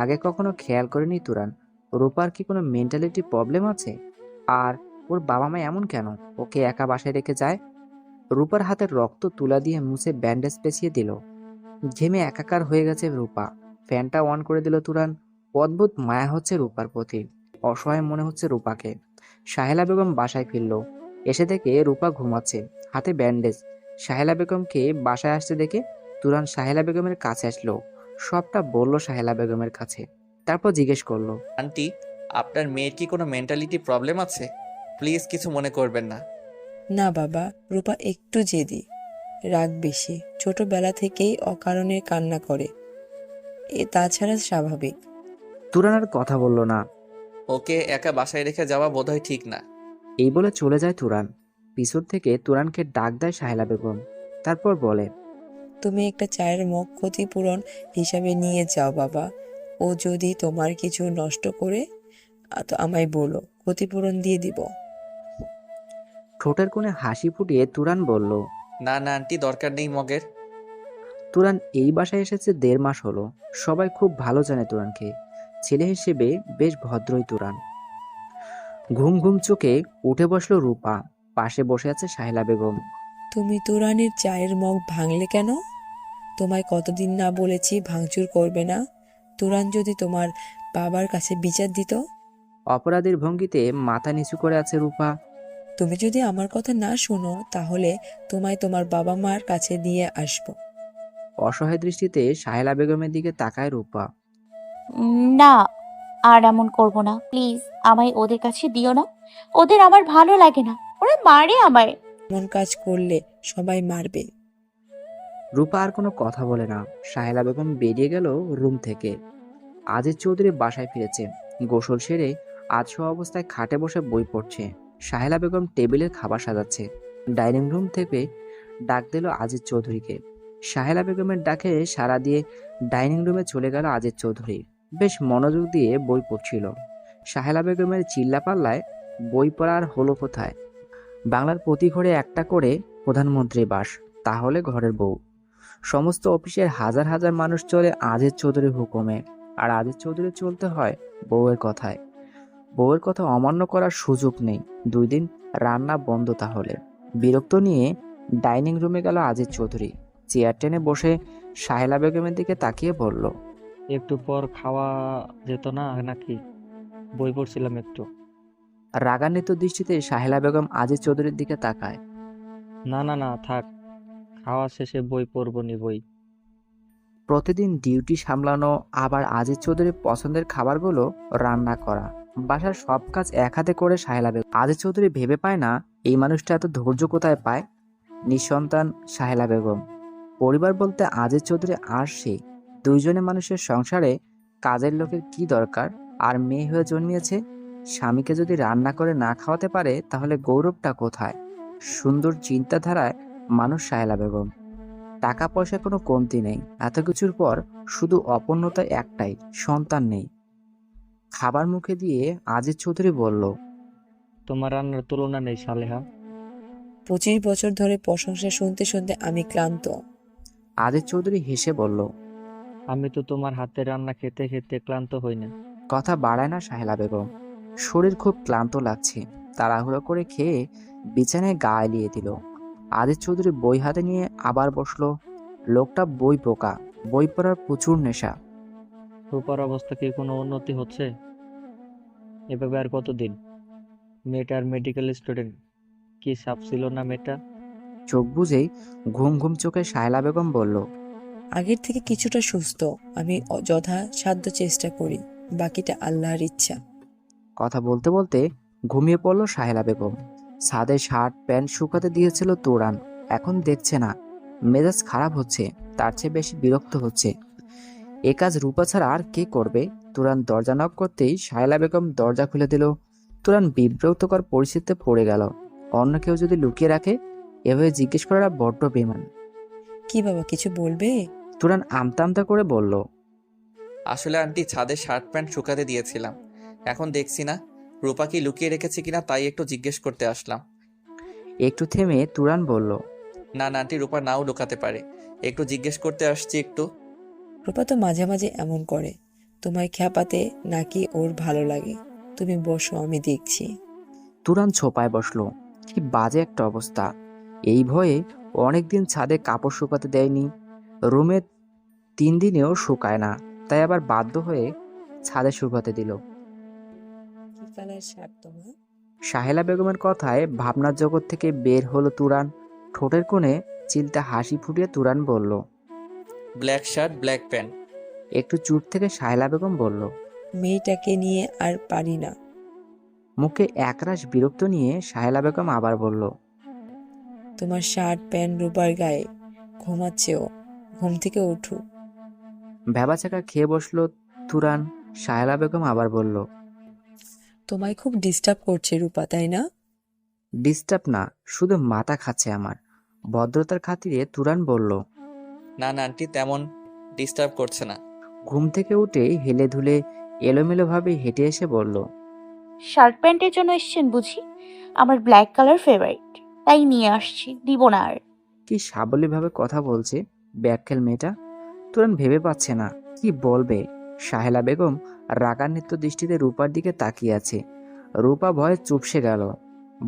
আগে কখনো খেয়াল করেনি তুরান। রূপার কি কোনো মেন্টালিটি প্রবলেম আছে? আর ওর বাবা মা এমন কেন ওকে একা বাসায় রেখে যায়? রূপার হাতের রক্ত তুলা দিয়ে মুছে ব্যান্ডেজ পেঁচিয়ে দিল। ঘেমে একাকার হয়ে গেছে রূপা। ফ্যানটা অন করে দিল তুরান। অদ্ভুত মায়া হচ্ছে রূপার প্রতি। অসহায় মনে হচ্ছে রূপাকে। সাহেলা বেগম বাসায় ফিরল। এসে দেখে রূপা ঘুমাচ্ছে, হাতে ব্যান্ডেজ। সাহেলা বেগমকে বাসায় আসতে দেখে তুরান সাহেলা বেগমের কাছে আসলো। সবটা বলল সাহেলা বেগমের কাছে। তারপর জিজ্ঞেস করলো, আন্টি, আপনার মেয়ের কি কোনো মেন্টালিটি প্রবলেম আছে? প্লিজ কিছু মনে করবেন না। না বাবা, রূপা একটু জেদি, রাগ বেশি, ছোটবেলা থেকেই অকারণে কান্না করে, তাছাড়া স্বাভাবিক। তুরান আর কথা বলল না। ওকে একা বাসায় রেখে যাওয়া বোধহয় ঠিক না। এই বলে চলে যায় তুরান। পিছন থেকে তুরানকে ডাক দেয় সাহেলা বেগম। তারপর বলে, তুমি একটা চায়ের মগ ক্ষতিপূরণ হিসাবে নিয়ে যাও বাবা। ও যদি তোমার কিছু নষ্ট করে তো আমায় বলো, ক্ষতিপূরণ দিয়ে দিব। ঠোঁটের কোণে হাসি ফুটিয়ে তুরান বলল, না না আন্টি, দরকার নেই মগের। তুরান এই বাসায় এসেছে 1.5 মাস হলো। সবাই খুব ভালো জানে তুরানকে। ছেলে হিসেবে বেশ ভদ্রই তুরান। ঘুম ঘুম চোখে উঠে বসলো রূপা। পাশে বসে আছে সাহেলা বেগম। তুমি তুরানের চায়ের মগ ভাঙলে কেন? তোমায় কতদিন না বলেছি ভাঙচুর করবে না। তুরান যদি তোমার বাবার কাছে বিচার দিত। অপরাধীর ভঙ্গিতে মাথা নিচু করে আছে রূপা। তুমি যদি আমার কথা না শোনো তাহলে তোমায় তোমার বাবা মার কাছে দিয়ে আসবো। অসহায় দৃষ্টিতে সাহেলা বেগমের দিকে তাকায় রূপা। না, আর এমন করব না, প্লিজ। আমায় ওদের কাছে দিও না। ওদের আমার ভালো লাগে না, ওরা মারে আমায়। এমন কাজ করলে সবাই মারবে। রূপা আর কোনো কথা বলে না। সাহেলা বেগম বেরিয়ে গেল রুম থেকে। আজিজ চৌধুরী বাসায় ফিরেছে। গোসল সেরে আধশো অবস্থায় খাটে বসে বই পড়ছে। সাহেলা বেগম টেবিলের খাবার সাজাচ্ছে। ডাইনিং রুম থেকে ডাক দিল আজিজ চৌধুরীকে। সাহেলা বেগমের ডাকে সাড়া দিয়ে ডাইনিং রুমে চলে গেল আজিজ চৌধুরী। বেশ মনোযোগ দিয়ে বই পড়ছিল। সাহেলা বেগমের চিল্লাপাল্লায় বই পড়ার হলো কোথায়? বাংলার প্রতি ঘরে একটা করে প্রধানমন্ত্রী বাস, তাহলে ঘরের বউ। সমস্ত অফিসের হাজার হাজার মানুষ চলে আজিজ চৌধুরীর হুকুমে, আর আজিজ চৌধুরী চলতে হয় বউয়ের কথায়। বউয়ের কথা অমান্য করার সুযোগ নেই। 2 দিন রান্না বন্ধ তাহলে। বিরক্ত নিয়ে ডাইনিং রুমে গেল আজিজ চৌধুরী। চেয়ার টেনে বসে সাহেলা বেগমের দিকে তাকিয়ে বলল, একটু পর খাওয়া যেত না নাকি? বই পড়ছিলাম একটু। রাগান্বিত দৃষ্টিতে সাহেলা বেগম আজিজ চৌধুরীর দিকে তাকায়। না না না, থাক, খাওয়া শেষে বই পড়বো নি বই। প্রতিদিন ডিউটি সামলানো, আবার আজিজ চৌধুরীর পছন্দের খাবারগুলো রান্না করা, বাসার সব কাজ এক হাতে করে সাহেলা বেগম। আজিজ চৌধুরী ভেবে পায় না এই মানুষটা এত ধৈর্য কোথায় পায়। নিঃসন্তান সাহেলা বেগম। পরিবার বলতে আজিজ চৌধুরী আর সে। 2 জনে মানুষের সংসারে কাজের লোকের কি দরকার? আর মেয়ে হয়ে জন্মিয়েছে। স্বামীকে যদি রান্না করে না খাওয়াতে পারে তাহলে গৌরবটা কোথায়? সুন্দর চিন্তাধারায় মানুষ সাহেলা বেগম। টাকা পয়সা কোনো কমতি নেই। এত কিছুর পর শুধু অপূর্ণতা একটাই, সন্তান নেই। খাবার মুখে দিয়ে আজিজ চৌধুরী বলল, তোমার রান্নার তুলনা নেই সালেহা। 25 বছর ধরে প্রশংসা শুনতে শুনতে আমি ক্লান্ত। আজিজ চৌধুরী হেসে বলল, আমি তো তোমার হাতের রান্না খেতে খেতে ক্লান্ত হই না। কথা বাড়ায় না সাহেলা বেগম। শরীর খুব ক্লান্ত লাগছে। তাড়াহুড়ো করে খেয়ে বিছানায় গা এলিয়ে দিল। আজিজ চৌধুরী বই হাতে নিয়ে আবার বসলো। লোকটা বই পোকা, বই পড়ার প্রচুর নেশা। রূপার অবস্থা কি কোনো উন্নতি হচ্ছে? এভাবে আর কতদিন? মেয়েটার মেডিকেল স্টুডেন্ট, কি সাপ ছিল না মেয়েটা? চোখ বুজেই ঘুম ঘুম চোখে সাহেলা বেগম বলল, আগের থেকে কিছুটা সুস্থ। আমি যথাসাধ্য চেষ্টা করি, বাকিটা আল্লাহর ইচ্ছা। কথা বলতে বলতে ঘুমিয়ে পড়ল সাহেলা বেগম। ছাদে শার্ট প্যান্ট শুকাতে দিয়েছিল তুরান, এখন দেখছে না। মেজাজ খারাপ হচ্ছে, তার চেয়ে বেশি বিরক্ত হচ্ছে। এ কাজ রূপা ছাড়া আর কে করবে? তুরান দরজা নক করতেই সাহেলা বেগম দরজা খুলে দিল। তুরান বিব্রতকর পরিস্থিতিতে পড়ে গেল। অন্য কেউ যদি লুকিয়ে রাখে, এভাবে জিজ্ঞেস করাটা বড্ড বেমান। কি বাবা, কিছু বলবে? তুরান আমতা আমতা করে বলল, আসলে আন্টি ছাদে শার্ট প্যান্ট শুকাতে দিয়েছিলাম, এখন দেখছি না রূপা কি লুকিয়ে রেখেছে কিনা, তাই একটু জিজ্ঞেস করতে আসলাম। একটু থেমে তুরান বলল, না না আন্টি, রূপা নাও লুকাতে পারে, একটু জিজ্ঞেস করতে আসছি একটু। রূপা তো মাঝে মাঝে এমন করে, তোমায় খ্যাপাতে নাকি ওর ভালো লাগে। তুমি বসো, আমি দেখছি। তুরান ছোপায় বসলো। কি বাজে একটা অবস্থা! এই ভয়ে অনেকদিন ছাদে কাপড় শুকাতে দেয়নি। রুমে 3 দিনেও শুকায় না, তাই আবার বাধ্য হয়ে ছাদে শুকাতে দিল। কি কালার শার্ট তোমার? সাহেলা বেগমের কথায় ভাবনার জগৎ থেকে বের হলো তুরান। ঠোঁটের কোণে চিলতে হাসি ফুটিয়ে তুরান বলল। Black shirt black pant. একটু চুপ থেকে সাহেলা বেগম বলল। মেয়েটাকে নিয়ে আর পারি না। মুখে একরাশ বিরক্ত নিয়ে সাহেলা বেগম আবার বলল। তোমার শার্ট প্যান্ট রূপার গায়ে। ঘুমাচ্ছে ও, ঘুম থেকে উঠু। ভ্যাবাচাকা খেয়ে বসলো তুরান। সাহেলা বেগম আবার বলল। তোমায় খুব ডিস্টার্ব করছে রূপা, তাই না? ডিস্টার্ব না, শুধু মাথা খাচ্ছে আমার। ভদ্রতার খাতিরে তুরান বলল। না না আন্টি, তেমন ডিস্টার্ব করছে না। ঘুম থেকে উঠে হেলে ধুলে এলোমেলোভাবে হেঁটে এসে বলল। শার্ট প্যান্টের জন্য এসেছেন বুঝি? আমার ব্ল্যাক কালার ফেভারিট, তাই নিয়ে আসছি, দিব না আর। কি সাবলীলভাবে কথা বলছে ব্যাকখেল মেয়েটা! তুরান ভেবে পাচ্ছে না কি বলবে। সাহেলা বেগম রাগান্বিত দৃষ্টিতে রূপার দিকে তাকিয়ে আছে। রূপা ভয়ে চুপসে গেল।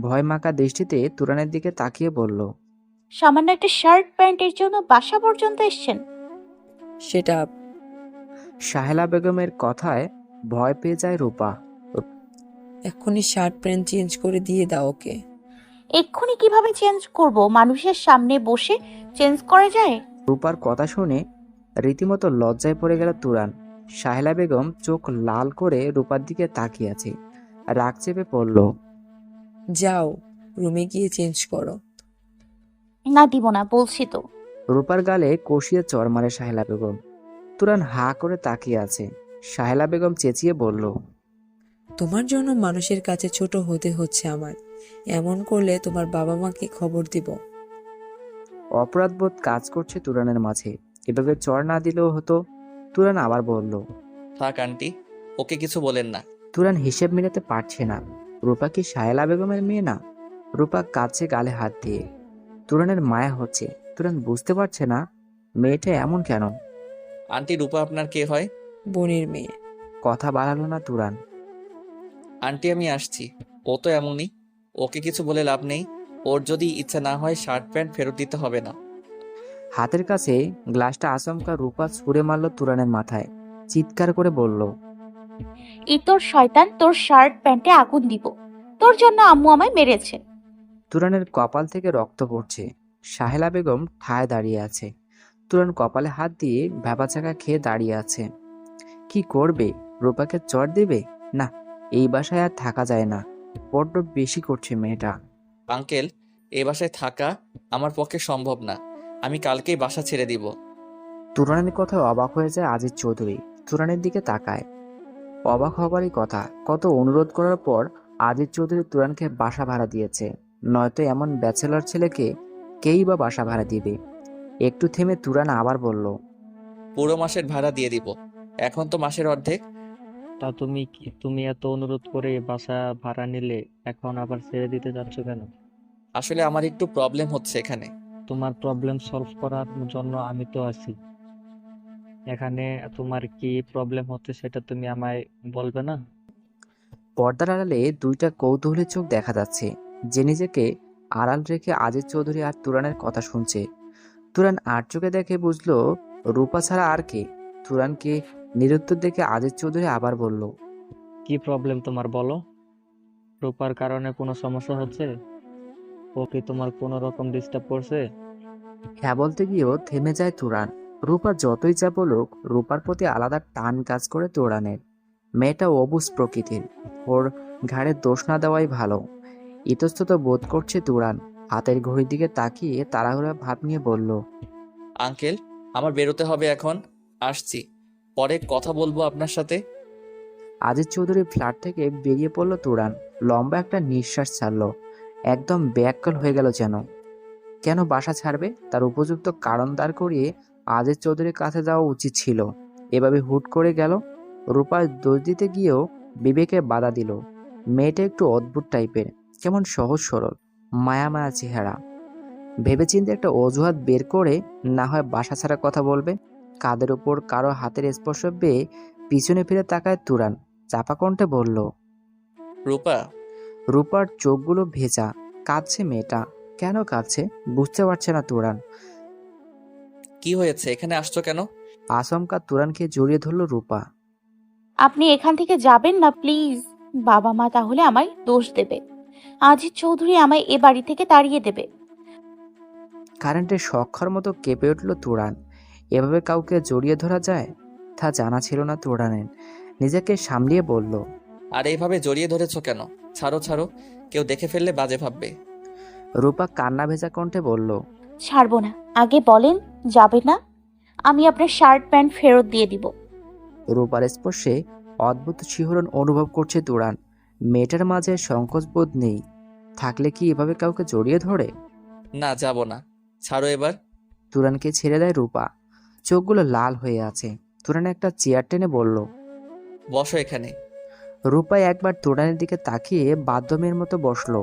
ভয় মাখা দৃষ্টিতে তুরানের দিকে তাকিয়ে বলল। সামান্য একটা শার্ট প্যান্টের জন্য বাসা পর্যন্ত এসেছেন? সেটা সাহেলা বেগমের কথায় ভয় পেয়ে যায় রূপা। এক্ষুনি শার্ট প্যান্ট চেঞ্জ করে দিয়ে দাও ওকে। এক্ষুনি কিভাবে চেঞ্জ করব? মানুষের সামনে বসে চেঞ্জ করা যায়? রূপার কথা শুনে রীতিমতো লজ্জায় পড়ে গেল তুরান। সাহেলা বেগম চোখ লাল করে রূপার দিকে তাকিয়ে আছে। রাগ চেপে পড়ল। যাও, রুমে গিয়ে চেঞ্জ করো। না, দিব না বলছি তো। রূপার গালে কষিয়ে চড় মারে সাহেলা বেগম। তুরান হা করে তাকিয়ে আছে। সাহেলা বেগম চেঁচিয়ে বলল। তোমার জন্য মানুষের কাছে ছোট হতে হচ্ছে আমার। এমন করলে তোমার বাবা মাকে খবর দিব। অপরাধবোধ কাজ করছে তুরানের মাঝে। এভাবে চড় না দিলেও হতো। তুরান আবার বলল। থাক আন্টি, ওকে কিছু বলেন না। তুরান হিসেব মিলাতে পারছে না। রূপা কি সাহেলা বেগমের মেয়ে না? রূপা কাছে গালে হাত দিয়ে। তুরানের মায়া হচ্ছে। তুরান বুঝতে পারছে না মেয়েটা এমন কেন। আন্টি, রূপা আপনার কে হয়? বোনের মেয়ে। কথা বাড়ালো না তুরান। আন্টি আমি আসছি, ও তো এমনই, ওকে কিছু বলে লাভ নেই। ওর যদি ইচ্ছা না হয় শার্ট প্যান্ট ফেরত দিতে হবে না। হাতের কাছে গ্লাসটা আচমকা রূপা ছুঁড়ে মারল তুরানের মাথায়। চিৎকার করে বলল। তোর শয়তান, তোর শার্ট প্যান্টে আগুন দিব। তোর জন্য আম্মু আমায় মেরেছে। তুরানের কপাল থেকে রক্ত পড়ছে। সাহেলা বেগম ঠায় দাঁড়িয়ে আছে। তুরান কপালে হাত দিয়ে ভ্যাবাচাকা খেয়ে দাঁড়িয়ে আছে। কি করবে? রূপাকে চড় দেবে? না, এই বাসায় আর থাকা যায় না। বড্ড বেশি করছে মেয়েটা। আঙ্কেল, এ বাসায় থাকা আমার পক্ষে সম্ভব না, আমি কালকেই বাসা ছেড়ে দিব। তুরানের কথায় অবাক হয়ে যায় আজিজ চৌধুরী। তুরানের দিকে তাকায়। অবাক হবারই কথা। কত অনুরোধ করার পর আজিজ চৌধুরী তুরানকে বাসা ভাড়া দিয়েছে। নয়তো এমন ব্যাচেলর ছেলেকে কেই বা বাসা ভাড়া দিবে। একটু থেমে তুরান আবার বলল। পুরো মাসের ভাড়া দিয়ে দিব, এখন তো মাসের অর্ধেক। তা তুমি এত অনুরোধ করে বাসা ভাড়া নিলে, এখন আবার ছেড়ে দিতে যাচ্ছ কেন? আসলে আমার একটু প্রবলেম হচ্ছে এখানে। তোমার প্রবলেম সলভ করার জন্য আমি তো আছি এখানে। তোমার কি প্রবলেম হচ্ছে সেটা তুমি আমায় বলবে না? পর্দার আড়ালে দুইটা কৌতূহলী চোখ দেখা যাচ্ছে, যে নিজেকে আড়াল রেখে আজিজ চৌধুরী আর তুরানের কথা শুনছে। তুরান আর চোখে দেখে বুঝলো রূপা ছাড়া আর কে। তুরানকে নিরুত্তর দেখে আজিজ চৌধুরী আবার বলল। কি প্রবলেম তোমার বলো? রূপার কারণে কোনো সমস্যা হচ্ছে? ও কি তোমার কোনো রকম ডিস্টার্ব করছে? হ্যাঁ বলতে গিয়েও থেমে যায় তুরান। রূপা যতই যা বলুক, রূপার প্রতি আলাদা টান কাজ করে তুরানের। মেয়েটা অবুঝ প্রকৃতির। ওর ঘাড়ে দোষ না দেওয়াই ভালো। ইতস্তত বোধ করছে তুরান। হাতের ঘড়ির দিকে তাকিয়ে তাড়াহুড়া ভাব নিয়ে বলল। আঙ্কেল, আমার বেরোতে হবে এখন, আসছি, পরে কথা বলবো আপনার সাথে। আজিজ চৌধুরীর ফ্ল্যাট থেকে বেরিয়ে পড়ল তুরান। লম্বা একটা নিঃশ্বাস ছাড়লো। একদম ব্যাকল হয়ে গেল যেন। কেন বাসা ছাড়বে তার উপযুক্ত কারণ দাঁড় করিয়ে আজিজ চৌধুরীর কাছে যাওয়া উচিত ছিল। এভাবে হুট করে গেল। রূপা দোষ দিতে গিয়েও বিবেকে বাধা দিল। মেয়েটা একটু অদ্ভুত টাইপের, কেমন সহজ সরল, মায়া মায়া চেহারা। ভেবেচিন্তে একটা অজুহাত বের করে না হয় বাসা ছাড়ার কথা বলবে। কাদের উপর কারো হাতের স্পর্শ পেয়ে পিছনে ফিরে তাকায় তুরান। চাপা কণ্ঠে বলল। রূপা, রূপার চোখগুলো ভেজা। কাঁদছে মেয়েটা। কেন কাঁদছে বুঝতে পারছে না তুরান। কি হয়েছে? এখানে আসছো কেন? আচমকা তুরানকে জড়িয়ে ধরল রূপা। আপনি এখান থেকে যাবেন না প্লিজ। বাবা মা তাহলে আমায় দোষ দেবে। আজিজ চৌধুরী আমায় এ বাড়ি থেকে তাড়িয়ে দেবে। কারেন্টের শখার মতো কেঁপে উঠল তুরান। এভাবে কাউকে জড়িয়ে ধরা যায় তা জানা ছিল না তুরানের। নিজেকে সামলিয়ে বলল। আর এইভাবে জড়িয়ে ধরেছো কেন? ছাড়ো ছাড়ো, কেউ দেখে ফেললে বাজে ভাববে। রূপা কান্না ভেজা কণ্ঠে বলল। ছাড়বো না, আগে বলেন যাবে না। আমি আপনার শার্ট প্যান্ট ফেরত দিয়ে দিব। রূপার স্পর্শে অদ্ভুত শিহরণ অনুভব করছে তুরান। মেয়েটার মাঝে সংকোচ বোধ নেই। থাকলে কি এভাবে কাউকে জড়িয়ে ধরে? না, যাব না, ছাড়ো এবার। তুরানকে ছেড়ে দেয় রূপা। চোখগুলো লাল হয়ে আছে। তুরান একটা চেয়ার টেনে বলল। বসো এখানে। রূপা একবার তুরানের দিকে তাকিয়ে বাধ্য মেয়ের মতো বসলো।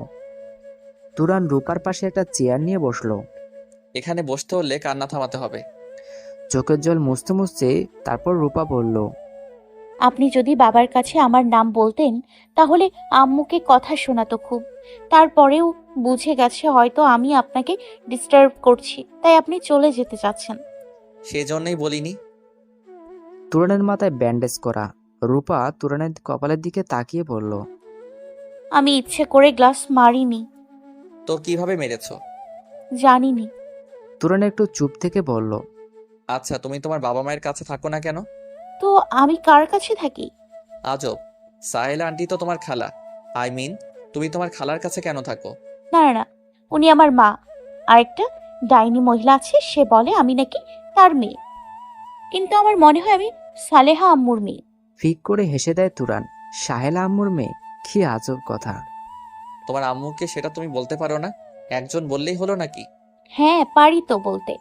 তুরান রূপার পাশে একটা চেয়ার নিয়ে বসলো। এখানে বসতে হলে কান্না থামাতে হবে। চোখের জল মুছতে মুছতে তারপর রূপা বলল। আপনি যদি বাবার কাছে আমার নাম বলতেন তাহলে আম্মুকে কথা শোনাতো খুব। তারপরেও বুঝে গেছে হয়তো আমি আপনাকে ডিস্টার্ব করছি, তাই আপনি চলে যেতে চাচ্ছেন। সেজন্যই বলিনি। তুরানের মাথায় ব্যান্ডেজ করা। রূপা তুরানের কপালের দিকে তাকিয়ে বলল। আমি ইচ্ছে করে গ্লাস মারিনি। তো কিভাবে মেরেছো? জানিনি। তুরান একটু চুপ থেকে বলল। আচ্ছা, তুমি তোমার বাবা মায়ের কাছে থাকো না কেন? তো আমি কার কাছে থাকি? আজব। সাহেলা আন্টি তো তোমার খালা। আই মিন, তুমি তোমার খালার কাছে কেন থাকো? না না না, উনি আমার মা। আরেকটা ডাইনি মহিলা আছে, সে বলে আমি নাকি তার মেয়ে, কিন্তু আমার মনে হয় আমি সালেহা আম্মুর মেয়ে। ফিক করে হেসে দেয় তুরান। সাহেলা আম্মুর মেয়ে? কি আজব কথা। তোমার আম্মুকে সেটা তুমি বলতে পারো না? একজন বললেই হলো নাকি? হ্যাঁ পারি তো বলতে।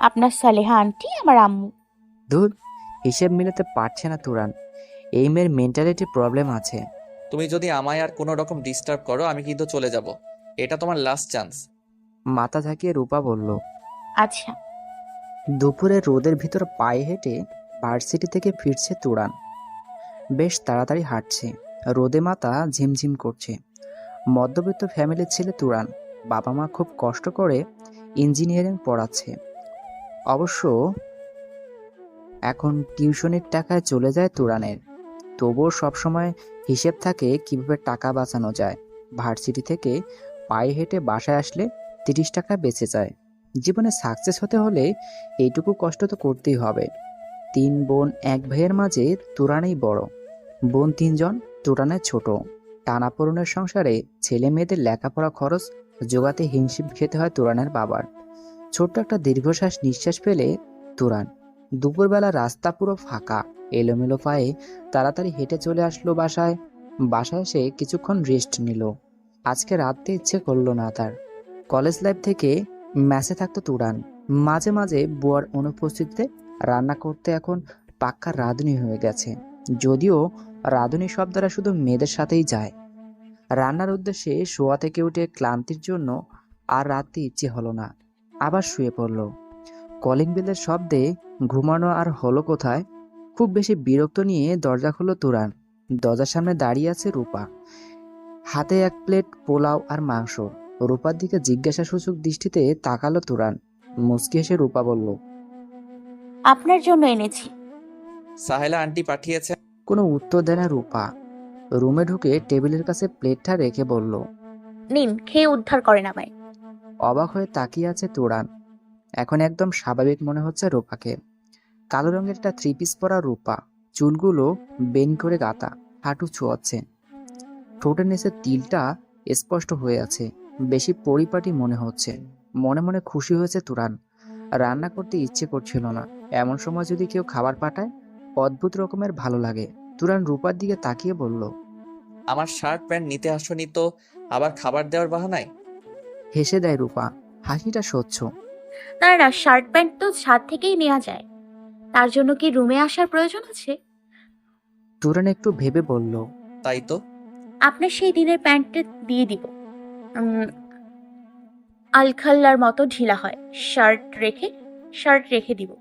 আপনার সালেহা আন্টি আমার আম্মু। ধুর, হিসেব মিলাতে পারছে না তুরান। এই মেয়ের মেন্টালিটি প্রবলেম আছে। তুমি যদি আমায় আর কোনো রকম ডিস্টার্ব করো আমি কিন্তু চলে যাব। এটা তোমার লাস্ট চান্স। মাথা ঝাঁকিয়ে রূপা বলল। আচ্ছা। দুপুরে রোদের ভিতর পায়ে হেঁটে ভার্সিটি থেকে ফিরছে তুরান। বেশ তাড়াতাড়ি হাঁটছে। রোদে মাথা ঝিমঝিম করছে। মধ্যবিত্ত ফ্যামিলির ছেলে তুরান। বাবা মা খুব কষ্ট করে ইঞ্জিনিয়ারিং পড়াচ্ছে। অবশ্য এখন টিউশনির টাকায় চলে যায় তুরানের। তবুও সবসময় হিসেব থাকে কিভাবে টাকা বাঁচানো যায়। ভার্সিটি থেকে পায়ে হেঁটে বাসায় আসলে 30 টাকা বেঁচে যায়। জীবনে সাকসেস হতে হলে এইটুকু কষ্ট তো করতেই হবে। 3 বোন 1 ভাইয়ের মাঝে তুরানই বড়। বোন 3 জন, তুরানের ছোট। টানাপোড়েনের সংসারে ছেলে মেয়েদের লেখাপড়া খরচ জোগাতে হিমশিম খেতে হয় তুরানের বাবার। ছোট্ট একটা দীর্ঘশ্বাস নিঃশ্বাস ফেলে তুরান। দুপুরবেলা রাস্তা পুরো ফাঁকা। এলোমেলো পায়ে তাড়াতাড়ি হেঁটে চলে আসলো বাসায়। বাসায় এসে কিছুক্ষণ রেস্ট নিল। আজকে রাতে ইচ্ছে করলো না তার। কলেজ লাইফ থেকে ম্যাচে থাকতো তুরান। মাঝে মাঝে বুয়ার অনুপস্থিতিতে রান্না করতে এখন পাক্কা রাঁধুনি হয়ে গেছে। যদিও রাঁধুনি শব্দটা শুধু মেয়েদের সাথেই যায়। রান্নার উদ্দেশ্যে শোয়া থেকে উঠে ক্লান্তির জন্য আর রাতে ইচ্ছে হলো না। আবার শুয়ে পড়ল। কলিং বেলের শব্দে ঘুমানো আর হলো কোথায়। খুব বেশি বিরক্ত নিয়ে দরজা খুলল তুরান। দরজার সামনে দাঁড়িয়ে আছে রূপা। হাতে 1 প্লেট পোলাও আর মাংস। রূপার দিকে জিজ্ঞাসাসূচক দৃষ্টিতে তাকালো তুরান। মুচকি হেসে রূপা বলল। আপনার জন্য এনেছি। সাহেলা আন্টি পাঠিয়েছে। কোনো উত্তর দেয় না রূপা। রুমে ঢুকে টেবিলের কাছে প্লেটটা রেখে বলল। নিন, খেয়ে উদ্ধার করেন আমায়। অবাক হয়ে তাকিয়ে আছে তুরান। এখন একদম স্বাভাবিক মনে হচ্ছে রূপাকে। কালো রঙের একটা 3 পিস পরা রূপা। চুলগুলো বেন করে গাঁথা, হাঁটু ছোঁয়াচ্ছে। ঠোঁটের নিচে তিলটা স্পষ্ট হয়ে আছে। বেশি পরিপাটি মনে হচ্ছে। মনে মনে খুশি হয়েছে তুরান। রান্না করতে ইচ্ছে করছিল না। এমন সময় যদি কেউ খাবার পাঠায় অদ্ভুত রকমের ভালো লাগে। তুরান রূপার দিকে তাকিয়ে বলল। আমার শার্ট প্যান্ট নিতে আসনি তো আবার খাবার দেওয়ার বাহানায়? হেসে দেয় রূপা, হাসিটা স্বচ্ছ। না, শার্ট প্যান্ট তো ছাদ থেকেই নেওয়া যায়। তার জন্য কি রুমে আসার প্রয়োজন আছে? তুরান একটু ভেবে বলল, তাই তো। আপনার সেই দিনের প্যান্টটা দিয়ে দিব। উম, আলখাল্লার মতো ঢিলা হয়। শার্ট রেখে দিব।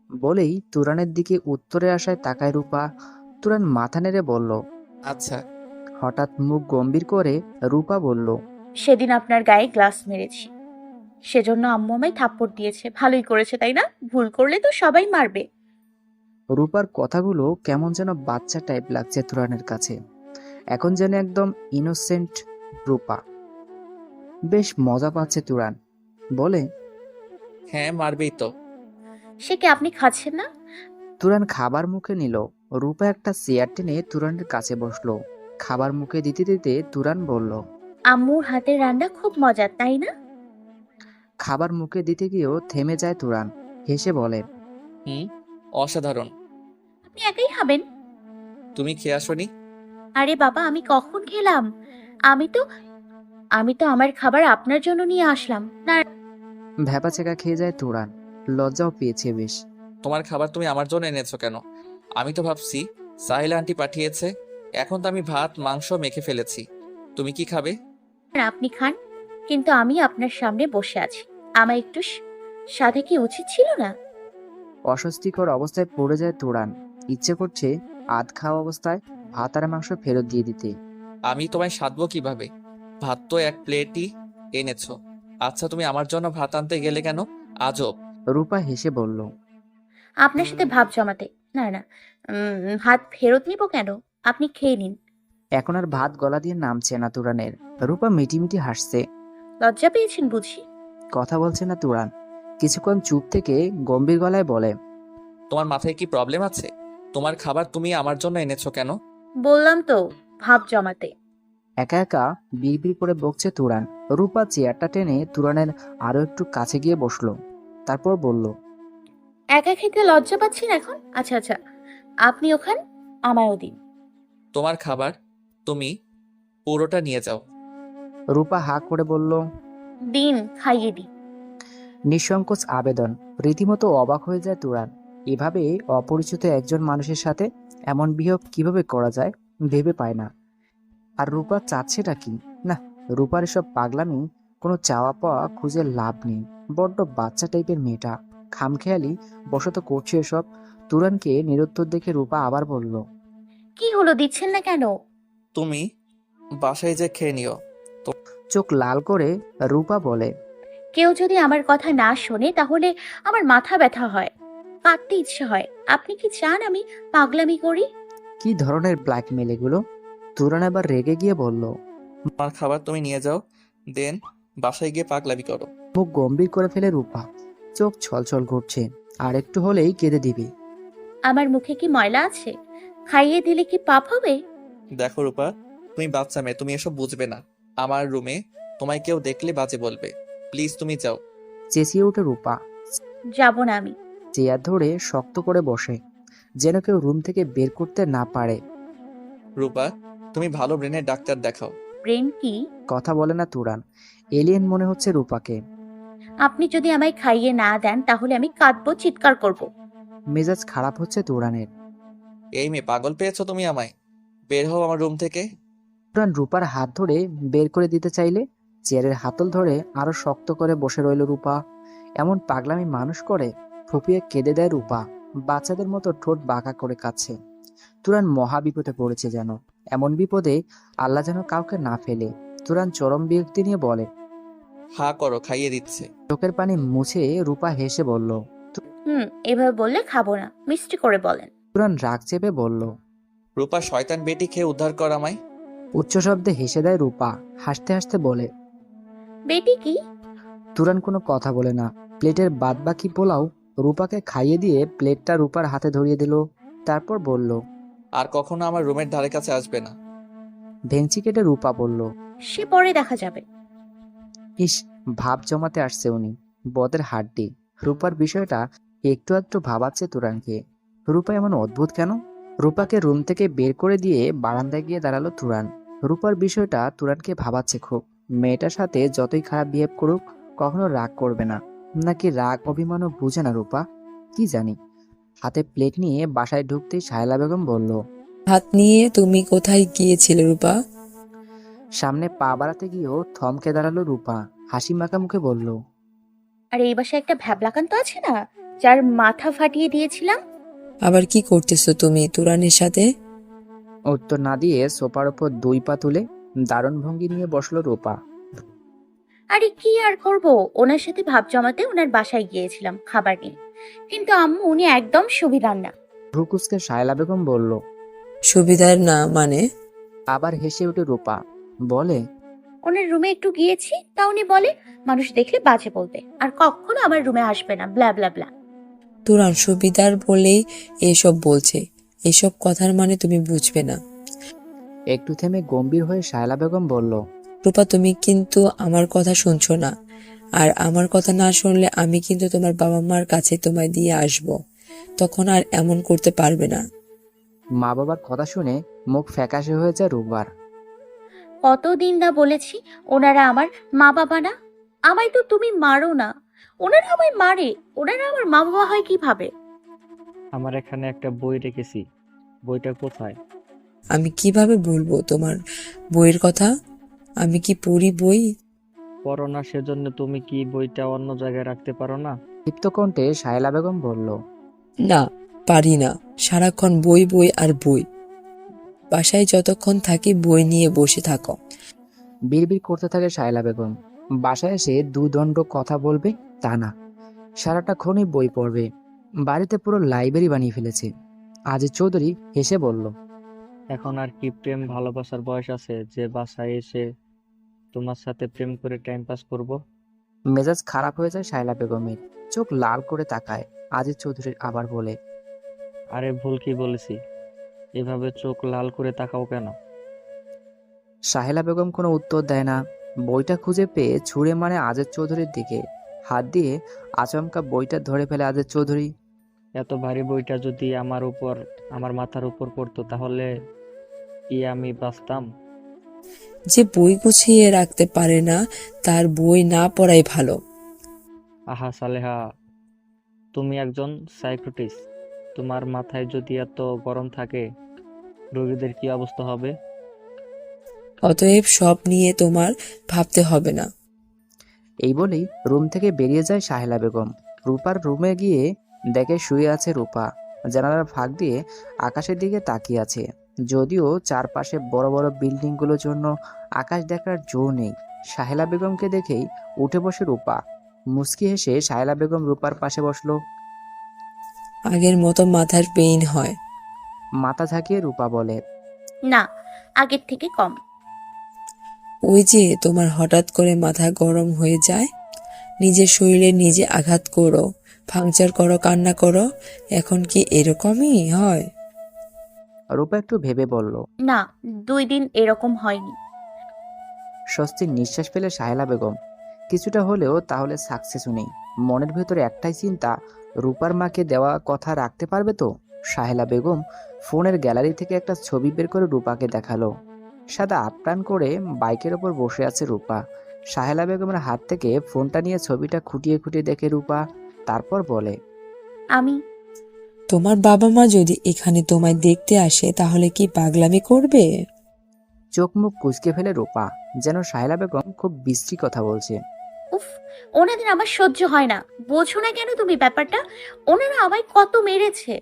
বলেই তুরানের দিকে উত্তরে আসায় তাকায় রূপা। তুরান মাথা নেড়ে বলল। আচ্ছা। হঠাৎ মুখ গম্ভীর করে রূপা বলল, সেদিন আপনার গায়ে গ্লাস মেরেছি, সেজন্য আম্মু আমায় থাপ্পড় দিয়েছে। ভালোই করেছে, তাই না? ভুল করলে তো সবাই মারবে। রূপার কথাগুলো কেমন যেন বাচ্চা টাইপ লাগছে তুরানের কাছে। এখন যেন একদম ইনোসেন্ট রূপা। বেশ মজা পাচ্ছে তুরান। বলে, হ্যাঁ, মারবেই তো। সে কি আপনি খাচ্ছেন না? তুরান খাবার মুখে নিল। রূপা একটা চেয়ার টেনে তুরানের কাছে বসলো। খাবার মুখে দিতে দিতে তুরান বলল। আম্মুর হাতের রান্না খুব মজার, তাই না? খাবার মুখে দিতে গিয়েও থেমে যায় তুরান। হেসে বলে, হুম, অসাধারণ। আপনি একাই খাবেন? তুমি খেয়ে আসনি? আরে বাবা, আমি কখন খেলাম? আমি তো আমি তো আমার খাবার আপনার জন্য নিয়ে আসলাম না। ভ্যাপাচেকা খেয়ে যায় তুরান। লজ্জাও পেয়েছে বেশ। তোমার খাবার তুমি আমার জন্য এনেছো কেন? আমি তো ভাবছি সাহিলা আন্টি পাঠিয়েছে। এখন তো আমি ভাত মাংস মেখে ফেলেছি। তুমি কি খাবে? আপনি খান, কিন্তু আমি আপনার সামনে বসে আছি। আমার একটু সাধে কি উচিত ছিল না? অস্বস্তিকর অবস্থায় পড়ে যায় তুরান। ইচ্ছে করছে আধ খাওয়া অবস্থায় ভাত আর মাংস ফেরত দিয়ে দিতে। আমি তোমায় সাধবো কিভাবে? ভাত তো এক প্লেটই এনেছো। আচ্ছা, তুমি আমার জন্য ভাত আনতে গেলে কেন? আজব। রূপা হেসে বলল, আপনার সাথে ভাব জমাতে। না, ভাত ফেরত নিব কেন? আপনি খেয়ে নিন। এখন আর ভাত গলা দিয়ে নামছে না তুরানের। রূপা মিটিমিটি হাসছে। লজ্জা পেয়েছেন বুঝি? কথা বলছে না তুরান। কিছুক্ষণ চুপ থেকে গম্ভীর গলায় বলে, তোমার মাথায় কি প্রবলেম আছে? তোমার খাবার তুমি আমার জন্য এনেছো কেন? বললাম তো, ভাব জমাতে। একা একা বিড়বিড় করে বকছে তুরান। রূপা চেয়ারটা টেনে তুরানের আরো একটু কাছে গিয়ে বসলো। তারপর বলল, একা খেতে লজ্জা পাচ্ছেন এখন? আচ্ছা, আপনি ওখান, আমায়ও দিন। তোমার খাবার তুমি পুরোটা নিয়ে যাও। রূপা হা করে বলল, দিন, খাইয়ে দিন। নিঃসংকোচ আবেদন। রীতিমতো অবাক হয়ে যায় তুরান। এভাবে অপরিচিত একজন মানুষের সাথে এমন বিহেভ কিভাবে করা যায় ভেবে পায় না। আর রূপা চাচ্ছেটা কি? না, রূপার এসব পাগলামি কোনো চাওয়া পাওয়া খুঁজে লাভ নেই। বড্ড বাচ্চা টাইপের মেয়েটা। খামখেয়ালি বশত করছে এসব। তুরানকে নিরুত্তর দেখে রূপা আবার বলল, কি হলো, দিচ্ছেন না কেন? তুমি বাসায় যে খেয়ে নিও। চোখ লাল করে রূপা বলে, কেউ যদি আমার কথা না শোনে তাহলে আমার মাথা ব্যথা হয়, কাঁদতে ইচ্ছে হয়। আপনি কি চান আমি পাগলামি করি? কি ধরনের ব্ল্যাকমেল এগুলো? তুরান আবার রেগে গিয়ে বলল, তোমার খাবার তুমি নিয়ে যাও, দেন বাসায় গিয়ে পাগলামি করো। মুখ গম্ভীর করে ফেলে রূপা। চোখ ছলছল ঘুরছে। আর একটু হলেই কেঁদে দিবে। আমার মুখে কি ময়লা আছে? খাইয়ে দিলে কি পাপ হবে? দেখো রূপা, তুমি বাচ্চা মেয়ে, তুমি এসব বুঝবে না। আমার রুমে তোমায় কেউ দেখলে বাজে বলবে। প্লিজ তুমি যাও। চেঁচিয়ে ওঠে রূপা। যাব না আমি। চেয়ার ধরে শক্ত করে বসে, যেন কেউ রুম থেকে বের করতে না পারে। রূপা, তুমি ভালো ব্রেনের ডাক্তার দেখাও। ব্রেন কি? কথা বলে না তুরান। এলিয়েন মনে হচ্ছে রূপাকে। আপনি যদি আমায় খাইয়ে না দেন তাহলে আমি কাঁদবো, চিৎকার করব। মেজাজ খারাপ হচ্ছে তুরানের। এই মেয়ে, পাগল পেয়েছো তুমি আমায়? বের হও আমার রুম থেকে। তুরান রূপার হাত ধরে বের করে দিতে চাইলে চেয়ারের হাতল ধরে আরো শক্ত করে বসে রইল রূপা। এমন পাগলামি মানুষ করে? ফুপিয়ে কেঁদে দেয় রূপা। বাচ্চাদের মতো ঠোঁট বাঁকা করে কাচ্ছে। তুরান মহা বিপদে পড়েছে যেন। এমন বিপদে আল্লাহ যেন কাউকে না ফেলে। তুরান চরম বিরক্তি নিয়ে বলে, হা করো, খাইয়ে দিচ্ছে। চোখের পানি মুছে রূপা হেসে বলল। এভাবে বললে খাবো না, মিষ্টি করে বলেন। তুরান রাগ চেপে বলল। রূপা, শয়তান বেটি খেয়ে উদ্ধার কর আমায়। উচ্চ শব্দে হেসে দেয় রূপা। হাসতে হাসতে বলে। বেটি কি? তুরান কোনো কথা বলে না। প্লেটের বাদবাকি পোলাও রূপাকে খাইয়ে দিয়ে প্লেটটা রূপার হাতে ধরিয়ে দিল। তারপর বলল, আর কখনো আমার রুমের ধারে কাছে আসবে না। ভেঙচি কেটে রূপা বলল, সে পরে দেখা যাবে। ইস, ভাব জমাতে আসছে উনি। বদের হাড্ডি। রূপার বিষয়টা একটু আধটু ভাবাচ্ছে তুরানকে। রূপা এমন অদ্ভুত কেন? রূপাকে রুম থেকে বের করে দিয়ে বারান্দায় গিয়ে দাঁড়ালো তুরান। রূপার বিষয়টা তুরানকে ভাবাচ্ছে খুব। মেয়েটার সাথে যতই খারাপ বিহেভ করুক কখনো রাগ করবে না, নাকি রাগ অভিমানও বুঝে না রূপা, কি জানি। হাতে প্লেট নিয়ে বাসায় ঢুকতেই সাহেলা বেগম বলল, হাত নিয়ে তুমি কোথায় গিয়েছিলে রূপা? সামনে পা বাড়াতে গিয়েও থমকে দাঁড়ালো রূপা, হাসি মাখা মুখে বলল, আর এই বাসায় একটা ভ্যাবলাকান্ত আছে না, যার মাথা ফাটিয়ে দিয়েছিলাম। আবার কি করতেছো তুমি তুরানের সাথে? উত্তর না দিয়ে সোফার ওপর 2 পা তুলে দারুণ ভঙ্গি নিয়ে বসলো রূপা। আরে কি আর করব, ওনার সাথে ভাব জমাতে ওনার বাসায় গিয়েছিলাম খাবার নিয়ে, কিন্তু আম্মু উনি একদম সুবিধার না। ভ্রুকুসকে সাহেলা বেগম বলল। সুবিধার না মানে? আবার হেসে উঠে রূপা বলে, ওনার রুমে একটু গিয়েছি, তা উনি বলে মানুষ দেখলে বাজে বলবে, আর কখনো আমার রুমে আসবে না, ব্লা ব্লা ব্লা। তুরান সুবিধার বলেই এসব বলছে, এসব কথার মানে তুমি বুঝবে না। একটু থেমে গম্ভীর হয়ে সাহেলা বেগম বলল, রূপা তুমি কিন্তু আমার কথা শুনছো না, আর আমার কথা না শুনলে আমি কিন্তু তোমার বাবা মার কাছে তোমায় দিয়ে আসব, তখন আর এমন করতে পারবে না। মা বাবার কথা শুনে মুখ ফ্যাকাশে হয়ে যায় রূপার। কতদিন না বলেছি ওনারা আমার মা বাবা না, আমায় তো তুমি মারো না, ওনারা আমায় মারে, ওনারা আমার মা বাবা হয় কিভাবে? আমার এখানে একটা বই রেখেছি, বইটা কোথায়? আমি কিভাবে বলবো তোমার বইয়ের কথা? আমি কি পড়ি বই? পড়ো না সেজন্য তুমি কি বইটা অন্য জায়গায় রাখতে পারো না? ক্ষিপ্ত কণ্ঠে সাহেলা বেগম বলল, না, পারি না। সারাক্ষণ বই বই আর বই। বাসায় যতক্ষণ থাকি বই নিয়ে বসে থাকো। বিড়বিড় করতে থাকে সাহেলা বেগম। বাসায় এসে দুদণ্ড কথা বলবে তা না, সারাটা ক্ষণই বই পড়বে। বাড়িতে পুরো লাইব্রেরি বানিয়ে ফেলেছে। আজিজ চৌধুরী হেসে বলল, এখন আর কি প্রেম ভালোবাসার বয়স আছে যে বাসায় এসে তোমার সাথে প্রেম করে টাইম পাস করব? মেজাজ খারাপ হয়ে যায় সাহেলা বেগমের, চোখ লাল করে তাকায়। আজিজ চৌধুরী আবার বলে, আরে ভুল কি বলেছি? এভাবে চোখ লাল করে তাকাও কেন? সাহেলা বেগম কোনো উত্তর দেয় না। বইটা খুঁজে পেয়ে ছুঁড়ে মারে আজিজ চৌধুরীর দিকে। হাত দিয়ে আচমকা বইটা ধরে ফেলে আজিজ চৌধুরী। এত ভারী বইটা যদি আমার মাথার উপর পড়তো তাহলে কি আমি বাঁচতাম? যে বই গুছিয়ে রাখতে পারে না তার বই না পড়াই ভালো। আহা সালেহা, তুমি একজন সাইকিয়াট্রিস্ট, তোমার মাথায় যদি এত গরম থাকে রোগীদের কি অবস্থা হবে? অতএব সব নিয়ে তোমার ভাবতে হবে না। এই বলেই রুম থেকে বেরিয়ে যায় সাহেলা বেগম। রূপার রুমে গিয়ে দেখে শুয়ে আছে রূপা, জানালার ফাঁক দিয়ে আকাশের দিকে তাকিয়ে আছে। যদিও চারপাশে বড় বড় বিল্ডিংগুলোর জন্য আকাশ দেখার জো নেই। সাহেলা বেগমকে দেখেই উঠে বসে রূপা। মুচকি হেসে সাহেলা বেগম রূপার পাশে বসলো। আগের মতো মাথার পেইন হয়? মাথা ঝাঁকিয়ে রূপা বলে, না, আগের থেকে কম। ওই যে তোমার হঠাৎ করে মাথা গরম হয়ে যায়, নিজের শরীরে নিজে আঘাত করো, পাংচার করো, কান্না করো, এখন কি এরকমই হয়? রূপা একটু ভেবে বলল। না, 2 দিন এরকম হয়নি। স্বস্তির নিঃশ্বাস ফেলে সাহেলা বেগম, কিছুটা হলেও তাহলে সাকসেস নেই। মনের ভেতরে একটাই চিন্তা, রূপার মাকে দেওয়া কথা রাখতে পারবে তো? সাহেলা বেগম ফোনের গ্যালারি থেকে একটা ছবি বের করে রূপাকে দেখালো। সাদা আপটান করে বাইকের ওপর বসে আছে রূপা। সাহেলা বেগমের হাত থেকে ফোনটা নিয়ে ছবিটা খুঁটিয়ে খুঁটিয়ে দেখে রূপা, তারপর বলে, আমি তোমার বাবা মা যদি এখানে তোমায় দেখতে আসে তাহলে কি পাগলামি করবে? চোখ মুখ কুঁচকে ফেলে রূপা, যেন সাহেলা বেগম খুব বিশ্রী কথা বলছে। উফ, ওনাদের আমার সহ্য হয় না। বোঝো না কেন তুমি ব্যাপারটা? ওনারা আমায় কত মেরেছে।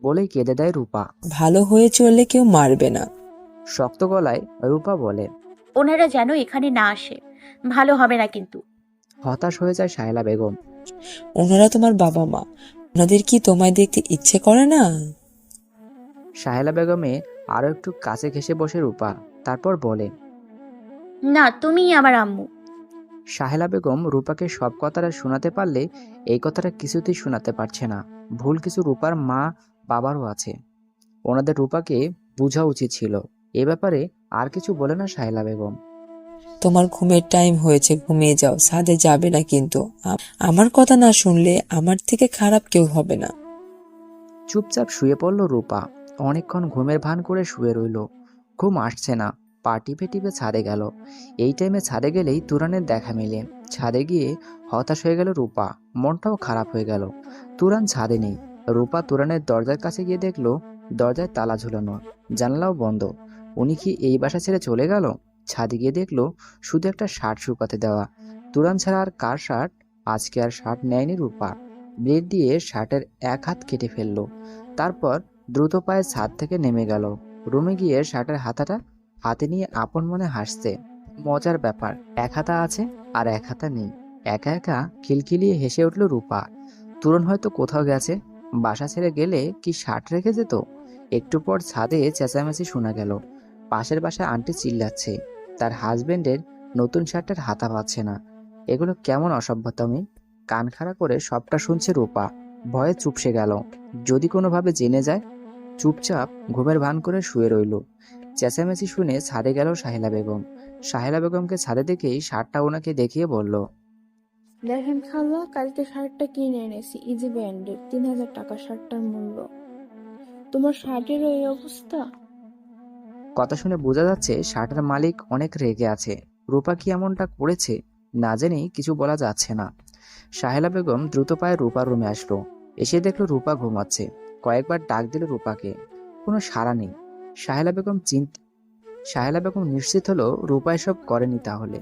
বলেই কেঁদে দেয় রূপা। ভালো হয়ে চললে কেউ মারবে না। শক্ত গলায় রূপা বলে। ওনারা যেন এখানে না আসে, ভালো হবে না কিন্তু। হতাশ হয়ে যায় সাহেলা বেগম। ওনারা তোমার বাবা মা, ওনাদের কি তোমায় দেখতে ইচ্ছে করে না? সাহেলা বেগমে আরো একটু কাছে ঘেঁষে বসে রূপা, তারপর বলে, না, তুমিই আমার আম্মু। সাহেলা বেগম রূপাকে সব কথাটা শোনাতে পারলে এই কথাটা কিছুতেই শোনাতে পারছে না। ভুল কিছু রূপার মা বাবারও আছে, ওনাদের রূপাকে বোঝা উচিত ছিল। এ ব্যাপারে আর কিছু বলে না সাহেলা বেগম। তোমার ঘুমের টাইম হয়েছে, ঘুমিয়ে যাও, ছাদে যাবে না কিন্তু। আমার কথা না শুনলে আমার থেকে খারাপ কেউ হবে না। চুপচাপ শুয়ে পড়ল রূপা। অনেকক্ষণ ঘুমের ভান করে শুয়ে রইল। ঘুম আসছে না। পা টিপে টিপে ছাদে গেল। এই টাইমে ছাদে গেলেই তুরানের দেখা মেলে। ছাদে গিয়ে হতাশ হয়ে গেল রূপা। মনটাও খারাপ হয়ে গেল। তুরান ছাদে নেই। রূপা তুরানের দরজার কাছে গিয়ে দেখলো দরজায় তালা ঝুলানো, জানলাও বন্ধ। উনি কি এই বাসা ছেড়ে চলে গেল? ছাদে গিয়ে দেখলো শুধু একটা শার্ট শুকাতে দেওয়া। তুরান ছাড়া আর কার শার্ট? আজকে আর শার্ট নেয়নি রূপা। ব্লেড দিয়ে শার্টের এক হাত কেটে ফেললো। তারপর দ্রুত পায়ে ছাদ থেকে নেমে গেল। রুমে গিয়ে শার্টের হাতাটা হাতে নিয়ে আপন মনে হাসছে। মজার ব্যাপার, এক হাতা আছে আর এক হাতা নেই। একা একা খিলখিলিয়ে হেসে উঠল রূপা। তুরন হয়তো কোথাও গেছে। বাসা ছেড়ে গেলে কি শার্ট রেখে যেত? একটু পর ছাদে চেঁচামেচি শোনা গেল। পাশের বাসায় আন্টি চিল্লাচ্ছে তার হাজবেন্ডের নতুন শার্টের হাতা পাচ্ছে না। এগুলো কেমন অসভ্যতামি! কান খাড়া করে সবটা শুনছে রূপা। ভয়ে চুপসে গেল। যদি কোনোভাবে জেনে যায়। চুপচাপ ঘুমের ভান করে শুয়ে রইল। চেঁচামেচি শুনে ছাদে গেল সাহেলা বেগম। সাহেলা বেগমকে ছাদে দেখেই শার্টটা ওনাকে দেখিয়ে বলল, দেখেন খালা, কালকে শার্টটা কিনে এনেছি ইজি ব্র্যান্ডের, 3,000 টাকা শার্টটার মূল্য। তোমার শার্টেরও এই অবস্থা? কথা শুনে বোঝা যাচ্ছে শার্টের মালিক অনেক রেগে আছে। রূপা কি এমনটা করেছে না জেনেই কিছু বলা যাচ্ছে না। সাহেলা বেগম দ্রুত পায়ে রূপার রুমে আসলো। এসে দেখলো রূপা ঘুমাচ্ছে। কয়েকবার ডাক দিল রূপাকে, কোনো সাড়া নেই। সাহেলা বেগম নিশ্চিত হলো রূপা এসব করেনি তাহলে।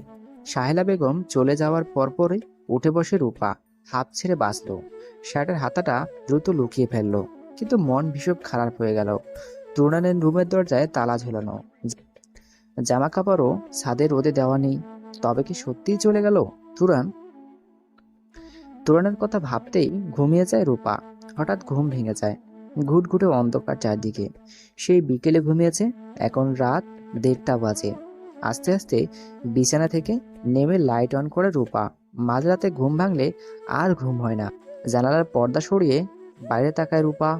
সাহেলা বেগম চলে যাওয়ার পরপরই উঠে বসে রূপা হাঁপ ছেড়ে বাঁচল। শার্টের হাতাটা দ্রুত লুকিয়ে ফেললো। কিন্তু মন ভীষণ খারাপ হয়ে গেল। তুরানের রুমের দরজায় তালা ঝোলানো, জামা কাপড়ও ছাদে রোদে দেওয়া নেই। তবে কি সত্যিই চলে গেল তুরান? তুরানের কথা ভাবতেই ঘুমিয়ে যায় রূপা। হঠাৎ ঘুম ভেঙে যায়। ঘুটঘুটে অন্ধকার চারদিকে। সেই বিকেলে ঘুমিয়েছে, এখন রাত 1:30 বাজে। আস্তে আস্তে বিছানা থেকে নেমে লাইট অন করে রূপা। মাঝরাতে ঘুম ভাঙলে আর ঘুম হয় না। জানালার পর্দা সরিয়ে বাইরে তাকায় রূপা।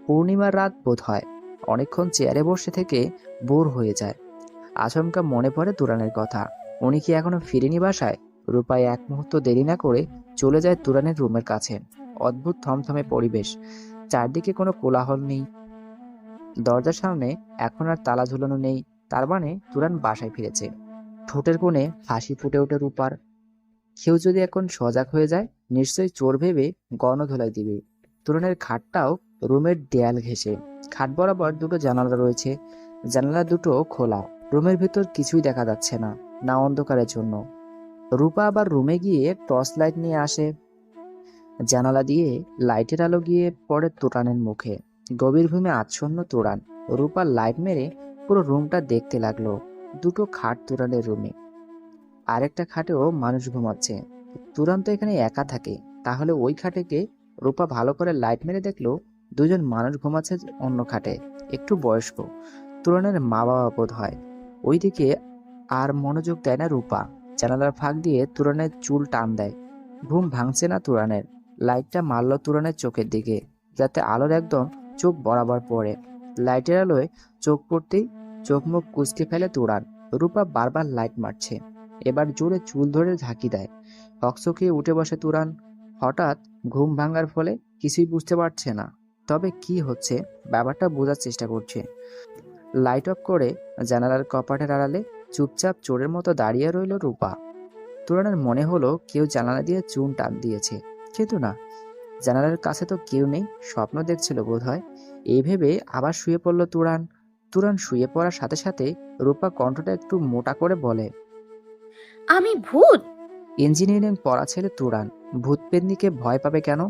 পূর্ণিমার রাত বোধ হয়। অনেকক্ষণ চেয়ারে বসে থেকে বোর হয়ে যায়। আচমকা মনে পড়ে তুরানের কথা। উনি কি এখনো ফিরেনি বাসায়? রূপায় এক মুহূর্ত দেরি না করে চলে যায় তুরানের রুমের কাছে। অদ্ভুত থমথমে পরিবেশ। চারদিকে কোনো কোলাহল নেই। দরজার সামনে এখন আর তালা ঝুলানো নেই। তার মানে তুরান বাসায় ফিরেছে। ঠোঁটের কোণে হাসি ফুটে ওঠে রূপার। কেউ যদি এখন সজাগ হয়ে যায়, নিশ্চয়ই চোর ভেবে গণধোলাই দিবে। তুরানের খাটটাও রুমের দেয়াল ঘেঁষে। খাট বরাবর দুটো জানালা রয়েছে। জানালা দুটো খোলা। রুমের ভেতর কিছুই দেখা যাচ্ছে না, না অন্ধকারের জন্য। রূপা আবার রুমে গিয়ে টর্চ লাইট নিয়ে আসে। জানালা দিয়ে লাইটের আলো গিয়ে পড়ে তুরানের মুখে। গভীর ঘুমে আচ্ছন্ন তুরান। রূপা লাইট মেরে পুরো রুমটা দেখতে লাগলো। দুটো খাট তুরানের রুমে। আরেকটা খাটেও মানুষ ঘুমাচ্ছে। তুরান তো এখানে একা থাকে, তাহলে ওই খাটে কে? রূপা ভালো করে লাইট মেরে দেখলো দুজন মানুষ ঘুমাচ্ছে অন্য খাটে। একটু বয়স্ক, তুরানের মা বাবা বোধ হয়। ওইদিকে আর মনোযোগ দেয় না রূপা। জানালার ফাঁক দিয়ে তুরানের চুল টান দেয়। ঘুম ভাঙছে না তুরানের। লাইটটা মারল তুরানের চোখের দিকে, যাতে আলোর একদম চোখ বরাবর পড়ে। লাইটের আলোয় চোখ পড়তেই চোখ মুখ কুঁচকে ফেলে তুরান। রূপা বারবার লাইট মারছে। এবার জোরে চুল ধরে ঝাঁকি দেয়। হকচকিয়ে উঠে বসে তুরান। হঠাৎ ঘুম ভাঙার ফলে কিছুই বুঝতে পারছে না। তবে কি হচ্ছে ব্যাপারটা বোঝার চেষ্টা করছে। লাইট অফ করে জানালার কপাটের আড়ালে চুপচাপ চোরের মতো দাঁড়িয়ে রইল রূপা। তুরানের মনে হলো কেউ জানালা দিয়ে চুন টান দিয়েছে, কিন্তু না, জানালার কাছে তো কেউ নেই। স্বপ্ন দেখছিল বোধ হয়। এই ভেবে আবার শুয়ে পড়ল তুরান। তুরান শুয়ে পড়ার সাথে সাথে রূপা কণ্ঠটা একটু মোটা করে বলে, আমি ভূত? ইঞ্জিনিয়ারিং পড়া ছেলে তুরান ভূত পেতনিকে ভয় পাবে কেন?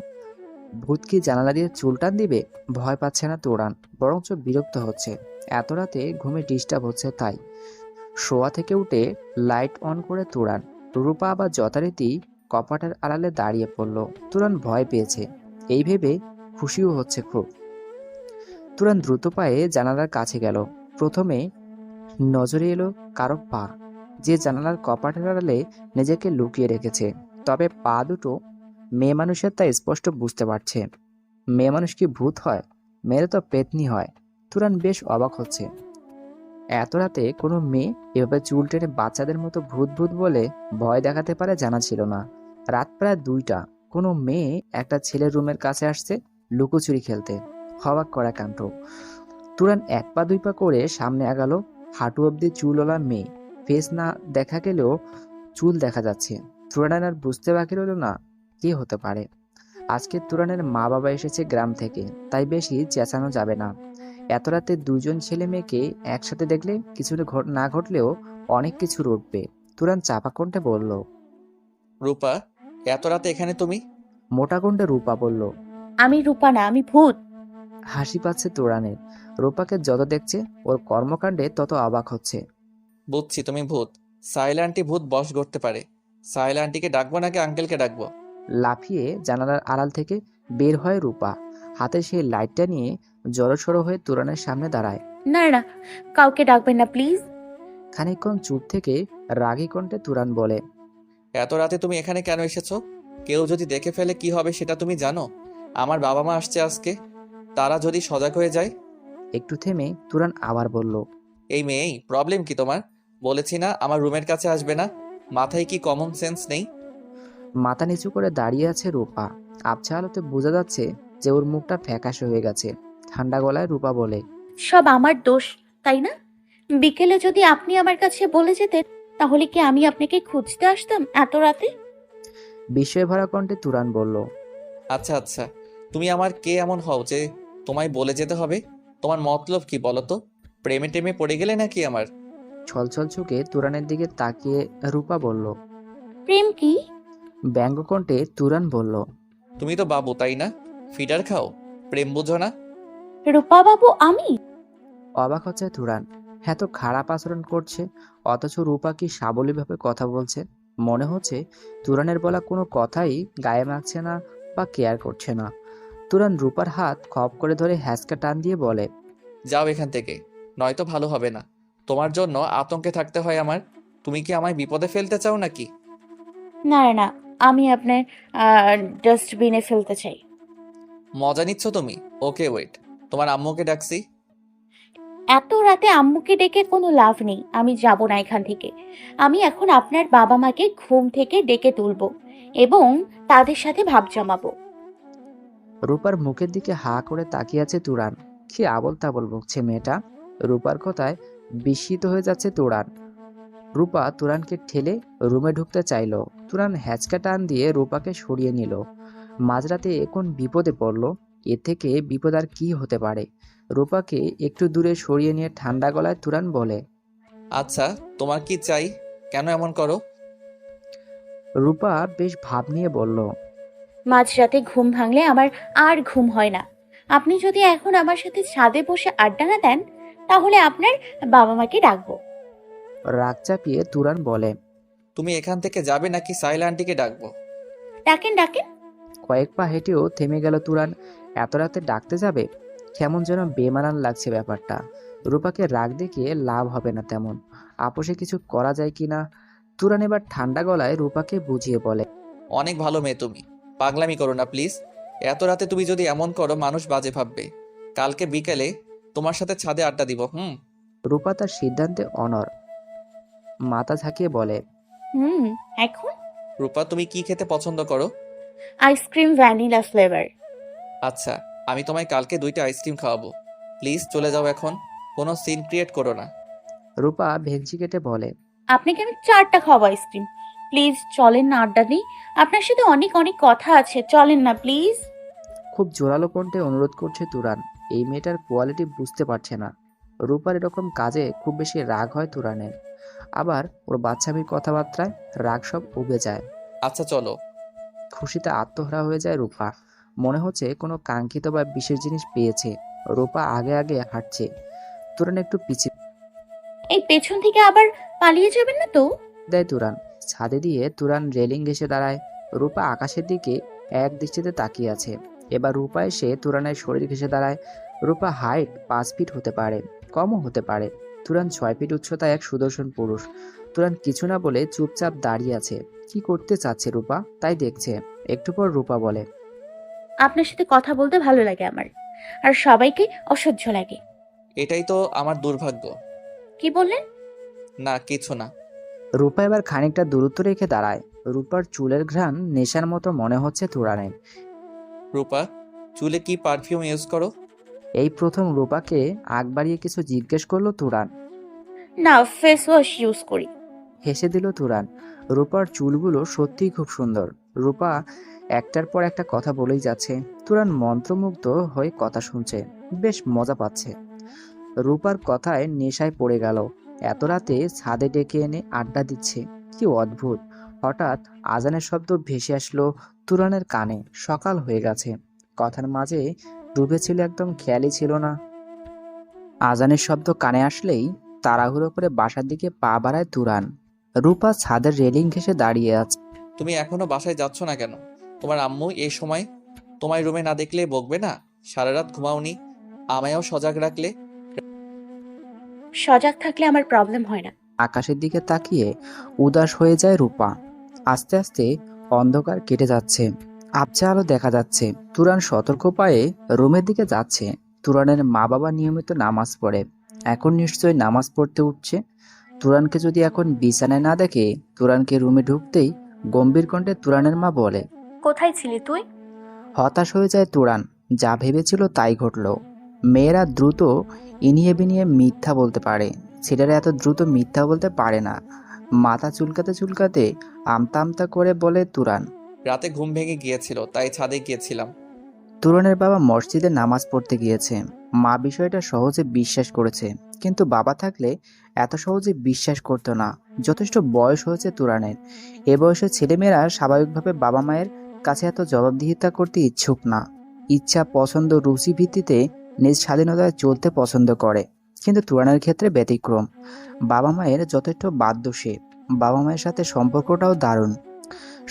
ভূত কি জানালা দিয়ে চুল টান দিবে? ভয় পাচ্ছে না তুরান, বরঞ্চ বিরক্ত হচ্ছে। এত রাতে ঘুমে ডিস্টার্ব হচ্ছে তাই। শোয়া থেকে উঠে লাইট অন করে তুরান। রূপা আবার যথারীতি কপাটের আড়ালে দাঁড়িয়ে পড়ল। তুরান ভয় পেয়েছে এই ভেবে খুশিও হচ্ছে খুব। তুরান দ্রুত পায়ে জানালার কাছে গেল। প্রথমে নজরে এলো কারো পা, যে জানালার কপাটের আড়ালে নিজেকে লুকিয়ে রেখেছে। তবে পা দুটো মেয়ে মানুষের তা স্পষ্ট বুঝতে পারছে। মেয়ে মানুষ কি ভূত হয়? মেয়েরা তো পেতনি হয়। তুরান বেশ অবাক হচ্ছে। এত রাতে কোনো মেয়ে এভাবে চুল টেনে বাচ্চাদের মতো ভূত ভূত বলে ভয় দেখাতে পারে জানা ছিল না। রাত প্রায় 2টা। কোনো মেয়ে একটা ছেলের রুমের কাছে আসছে লুকোচুরি খেলতে। অবাক করা কাণ্ড। তুরান এক পা দুই পা করে সামনে আগালো। হাঁটু অব্দি চুলওয়ালা মেয়ে, ফেস না দেখা গেলেও চুল দেখা যাচ্ছে। তুরানের আর বুঝতে বাকি রইল না কে হতে পারে। আজকে তুরানের মা বাবা এসেছে গ্রাম থেকে, তাই বেশি চেঁচানো যাবে না। এত রাতে দুজন ছেলে মেয়েকে একসাথে দেখলে কিছু না ঘটলেও অনেক কিছু উঠবে। তুরান চাপা কণ্ঠে বলল। রূপা, এত রাতে এখানে তুমি? মোটা কণ্ঠে রূপা বলল। আমি রূপা না, আমি ভূত। হাসি পাচ্ছে তুরানের। রূপাকে যত দেখছে ওর কর্মকাণ্ডে তত অবাক হচ্ছে। বুঝছি তুমি ভূত। সাইলা আন্টি ভূত বশ করতে পারে। সাইলা আন্টিকে ডাকবো নাকি আঙ্কেলকে ডাকবো? লাফিয়ে জানালার আড়াল থেকে বের হয় রূপা। হাতে সেই লাইটটা নিয়ে জড়সড় হয়ে তুরানের সামনে দাঁড়ায়। না না, কাউকে ডাকবেন না প্লিজ। খানিকক্ষণ চুপ থেকে রাগী কণ্ঠে তুরান বলে। এত রাতে তুমি এখানে কেন এসেছো? কেউ যদি দেখে ফেলে কি হবে সেটা তুমি জানো? আমার বাবা মা আসছে আজকে, তারা যদি সজাগ হয়ে যায়। একটু থেমে তুরান আবার বলল। এই মেয়েই প্রবলেম কি তোমার? বলেছি না আমার রুমের কাছে আসবে না। মাথায় কি কমন সেন্স নেই? মাথা নিচু করে দাঁড়িয়ে আছে রূপা। আবছা আলোতে বোঝা যাচ্ছে যে ওর মুখটা ফ্যাকাশে হয়ে গেছে। ঠান্ডা গলায় রূপা বলে। সব আমার দোষ, তাই না? বিকেলে যদি আপনি আমার কাছে বলে যেতেন, তাহলে কি আমি আপনাকে খুঁজতে আসতাম এত রাতে? বিস্ময় ভরা কণ্ঠে তুরান বলল। আচ্ছা আচ্ছা, তুমি আমার কে এমন হও যে তোমায় বলে যেতে হবে? তোমার মতলব কি বলো তো? প্রেমে টেমে পড়ে গেলে নাকি আমার? ছলছল চোখে তুরানের দিকে তাকিয়ে রূপা বলল। প্রেম কি? ব্যঙ্গ কণ্ঠে তুরান বলল। তুমি তো বাবু তাই না? ফিডার খাও, প্রেম বুঝো না? রূপা বাবু আমি? অবাক হচ্ছে তুরান। এত খারাপ আচরণ করছে, অথচ রূপা কি সাবলীলভাবে কথা বলছে। মনে হচ্ছে তুরানের বলা কোনো কথাই গায়ে মাখছে না বা কেয়ার করছে না। তুরান রূপার হাত খপ করে ধরে হ্যাঁচকা টান দিয়ে বলে। যাও এখান থেকে, নয়তো ভালো হবে না। তোমার জন্য আতঙ্কে থাকতে হয় আমার। তুমি কি আমায় বিপদে ফেলতে চাও নাকি? না না না, আমি আপনার ডাস্টবিনে ফেলতে চাই। মজা নিচ্ছ তুমি? ওকে ওয়েট, তোমার আম্মুকে ডাকছি। এত রাতে আম্মুকে ডেকে কোনো লাভ নেই, আমি যাব না এখান থেকে। আমি এখন আপনার বাবা মাকে ঘুম থেকে ডেকে তুলবো এবং তাদের সাথে ভাব জমাবো। রূপার মুখের দিকে হা করে তাকিয়ে আছে তুরান। কি আবল তাবল বকছে মেয়েটা। রূপার কথায় বিস্মিত হয়ে যাচ্ছে তুরান। রূপা তুরানকে ঠেলে রুমে ঢুকতে চাইলো। তুরান হ্যাচকা টান দিয়ে রূপাকে সরিয়ে নিল। মাঝরাতে কোন বিপদে পড়ল? এর থেকে বিপদ আর কি হতে পারে? রূপাকে একটু দূরে সরিয়ে নিয়ে ঠান্ডা গলায় তুরান বলে। আচ্ছা, তোমার কি চাই? কেন এমন করো? রূপা বেশ ভাব নিয়ে বলল। মাঝরাতে ঘুম ভাঙলে আমার আর ঘুম হয় না। আপনি যদি এখন আমার সাথে ছাদে বসে আড্ডা না দেন, তাহলে আপনার বাবা মাকে ডাকবো। রাগ চাপিয়ে তুরান বলে। তুমি এখান থেকে যাবে নাকি সাইলা আন্টিকে ডাকবো? ডাকেন ডাকেন। কয়েক পা হেঁটেও থেমে গেল তুরান। এত রাতে ডাকতে যাবে? কেমন যেন বেমানান লাগছে ব্যাপারটা। রূপাকে রাগ দেখিয়ে লাভ হবে না তেমন। আপোষে কিছু করা যায় কিনা। তুরান এবার ঠান্ডা গলায় রূপাকে বুঝিয়ে বলে। অনেক ভালো মেয়ে তুমি, পাগলামি করো না প্লিজ। এত রাতে তুমি যদি এমন করো মানুষ বাজে ভাববে। কালকে বিকেলে তোমার সাথে ছাদে আড্ডা দিব। রূপা তার সিদ্ধান্তে অনড়। মাথা ঝাঁকিয়ে বলে। এখন রূপা, তুমি কি খেতে পছন্দ করো? Ice cream vanilla flavour. আচ্ছা, আমি তোমায় কালকে 2টা আইসক্রিম খাওয়াবো। প্লিজ চলে যাও এখন, কোনো সিন ক্রিয়েট করো না। রূপা ভেংচি কেটে বলে। আপনাকে আমি 4টা খাবো আইসক্রিম। প্লিজ চলেন না আড্ডা দিই। আপনার সাথে অনেক অনেক কথা আছে, চলেন না প্লিজ। খুব জোরালো কণ্ঠে অনুরোধ করছে তুরান। এই মেয়েটার কোয়ালিটি বুঝতে পারছে না। রূপার এরকম কাজে খুব বেশি রাগ হয় তুরানের। আবার ওর বাচ্চামির কথাবার্তায় রাগ সব উবে যায়। আচ্ছা চলো। খুশিতে আত্মহারা হয়ে যায় রূপা। মনে হচ্ছে কোনো কাঙ্ক্ষিত বা বিশেষ জিনিস পেয়েছে। রূপা আগে আগে হাঁটছে। তুরান একটু পিছিয়ে এই পেছন থেকে আবার পালিয়ে যাবেন না তো? দেয় তুরান। ছাদে দিয়ে তুরান রেলিং ঘেঁষে দাঁড়ায়। রূপা আকাশের দিকে এক দৃষ্টিতে তাকিয়ে আছে। এবার রূপা এসে তুরানের শরীর ঘেঁষে দাঁড়ায়। রূপা হাইট 5 ফিট হতে পারে, কমও হতে পারে। তুরান 6 ফিট উচ্চতায় এক সুদর্শন পুরুষ। তুরান কিছু না বলে চুপচাপ দাঁড়িয়ে আছে। কি করতে চাচ্ছে রূপা তাই দেখছে। একটু পর রূপা বলে। আপনার সাথে কথা বলতে ভালো লাগে আমার, আর সবাইকে অসহ্য লাগে। এটাই তো আমার দুর্ভাগ্য। কি বললেন? না কিছু না। রূপা এবার খানিকটা দূরত্ব রেখে দাঁড়ায়। রূপার চুলের ঘ্রাণ নেশার মতো মনে হচ্ছে তুরানের। রূপা, চুলে কি পারফিউম ইউজ করো? এই প্রথম রূপাকে আগ বাড়িয়ে কিছু জিজ্ঞেস করলো তুরান। না, ফেস ওয়াশ ইউজ করি। হেসে দিল তুরান। রূপার চুলগুলো সত্যিই খুব সুন্দর। রূপা একটার পর একটা কথা বলেই যাচ্ছে। তুরান মন্ত্রমুগ্ধ হয়ে কথা শুনছে, বেশ মজা পাচ্ছে। রূপার কথায় নেশায় পড়ে গেল। এত রাতে ছাদে ডেকে এনে আড্ডা দিচ্ছে, কি অদ্ভুত। হঠাৎ আজানের শব্দ ভেসে আসলো তুরানের কানে। সকাল হয়ে গেছে। কথার মাঝে ডুবেছিল, একদম খেয়ালই ছিল না। আজানের শব্দ কানে আসলেই তাড়াহুড়ো করে বাসার দিকে পা বাড়ায় তুরান। রূপা ছাদের রেলিং ঘেঁষে দাঁড়িয়ে আছে। তুমি এখনো বাসায় যাচ্ছ না কেন? তোমার আম্মু এই সময় তোমায় রুমে না দেখলে বকবে না? সারা রাত ঘুমাওনি, আমায়ও সজাগ রাখলে। সজাগ থাকলে আমার প্রবলেম হয় না। আকাশের দিকে তাকিয়ে উদাস হয়ে যায় রূপা। আস্তে আস্তে অন্ধকার কেটে যাচ্ছে, আবছা আলো দেখা যাচ্ছে। তুরান সতর্ক পায়ে রুমের দিকে যাচ্ছে। তুরানের মা বাবা নিয়মিত নামাজ পড়ে, এখন নিশ্চয়ই নামাজ পড়তে উঠছে। তুরানকে যদি এখন বিছানায় না দেখে, তুরানকে রুমে ঢুকতেই গম্ভীর কণ্ঠে তুরানের মা বলে। কোথায় ছিলি তুই? হতাশ হয়ে যায় তুরান। যা ভেবেছিল তাই ঘটল। মেয়েরা দ্রুত ইনিয়ে বিনিয়ে মিথ্যা বলতে পারে, ছেলেরা এত দ্রুত মিথ্যা বলতে পারে না। মাথা চুলকাতে চুলকাতে আমতা আমতা করে বলে তুরান। রাতে ঘুম ভেঙে গিয়েছিল, তাই ছাদে গিয়েছিলাম। তুরানের বাবা মসজিদে নামাজ পড়তে গিয়েছে। মা বিষয়টা সহজে বিশ্বাস করেছে, কিন্তু বাবা থাকলে এত সহজে বিশ্বাস করতো না। যথেষ্ট বয়স হয়েছে তুরানের। এ বয়সে ছেলেমেয়েরা স্বাভাবিকভাবে বাবা মায়ের কাছে এত জবাবদিহিতা করতে ইচ্ছুক না। ইচ্ছা, পছন্দ, রুচি ভিত্তিতে নিজ স্বাধীনতায় চলতে পছন্দ করে। কিন্তু তুরানের ক্ষেত্রে ব্যতিক্রম। বাবা মায়ের যথেষ্ট বাধ্য সে। বাবা মায়ের সাথে সম্পর্কটাও দারুণ।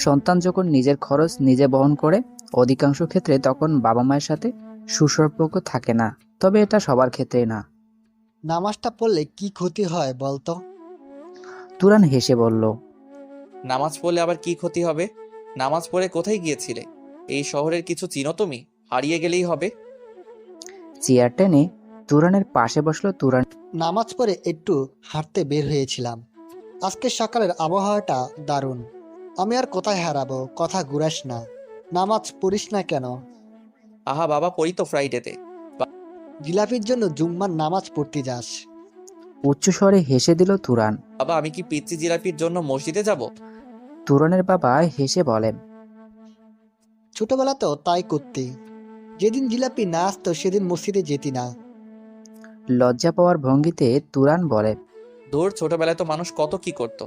সন্তান যখন নিজের খরচ নিজে বহন করে, অধিকাংশ ক্ষেত্রে তখন বাবা মায়ের সাথে সুসম্পর্ক থাকে না। তবে এটা সবার ক্ষেত্রে না। নামাজটা পড়লে কি ক্ষতি হয় বলতো? তুরান হেসে বলল। নামাজ পড়লে আবার কি ক্ষতি হবে? নামাজ পড়ে কোথায় গিয়েছিলে? এই শহরের কিছু চিনো তুমি? হারিয়ে গেলেই হবে। চেয়ার টেনে তুরানের পাশে বসলো তুরান। নামাজ পড়ে একটু হাঁটতে বের হয়েছিলাম। আজকে সকালের আবহাওয়াটা দারুণ। আমি আর কোথায় হারাবো, কথা ঘুরাস না। নামাজ পড়িস না কেন? আহা বাবা, পড়ি তো ফ্রাইডেতে। জিলাপির জন্য জুম্মার নামাজ পড়তে যাস? উচ্চস্বরে হেসে দিল তুরান। বাবা, আমি কি পিচ্চি জিলাপির জন্য মসজিদে যাব? তুরানের বাবা হেসে বলেন। ছোটবেলাতেও তাই করতি। যেদিন জিলাপি না আসতো সেদিন মসজিদে যেতি না। লজ্জা পাওয়ার ভঙ্গিতে তুরান বলে। দূর, ছোটবেলায় তো মানুষ কত কি করতো।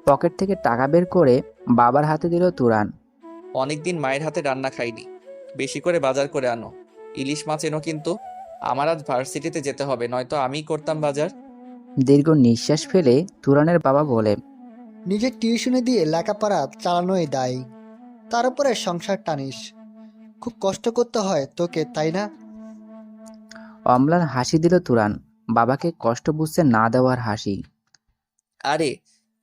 পকেট থেকে টাকা বের করে বাবার হাতে দিল তুরান। অনেকদিন মায়ের হাতে রান্না খাইনি, বেশি করে বাজার করে আনো। ইলিশ মাছ এনো, কিন্তু আমার আজ ভার্সিটিতে যেতে হবে, নয়তো আমিই করতাম বাজার। দীর্ঘ নিঃশ্বাস ফেলে তুরানের বাবা বলে। নিজের টিউশনে দিয়ে লেখাপড়া চালানোই দায়, তার উপরে সংসার টানিস। খুব কষ্ট করতে হয় তোকে, তাই না? অম্লান হাসি দিল তুরান, বাবাকে কষ্ট বুঝতে না দেওয়ার হাসি। আরে,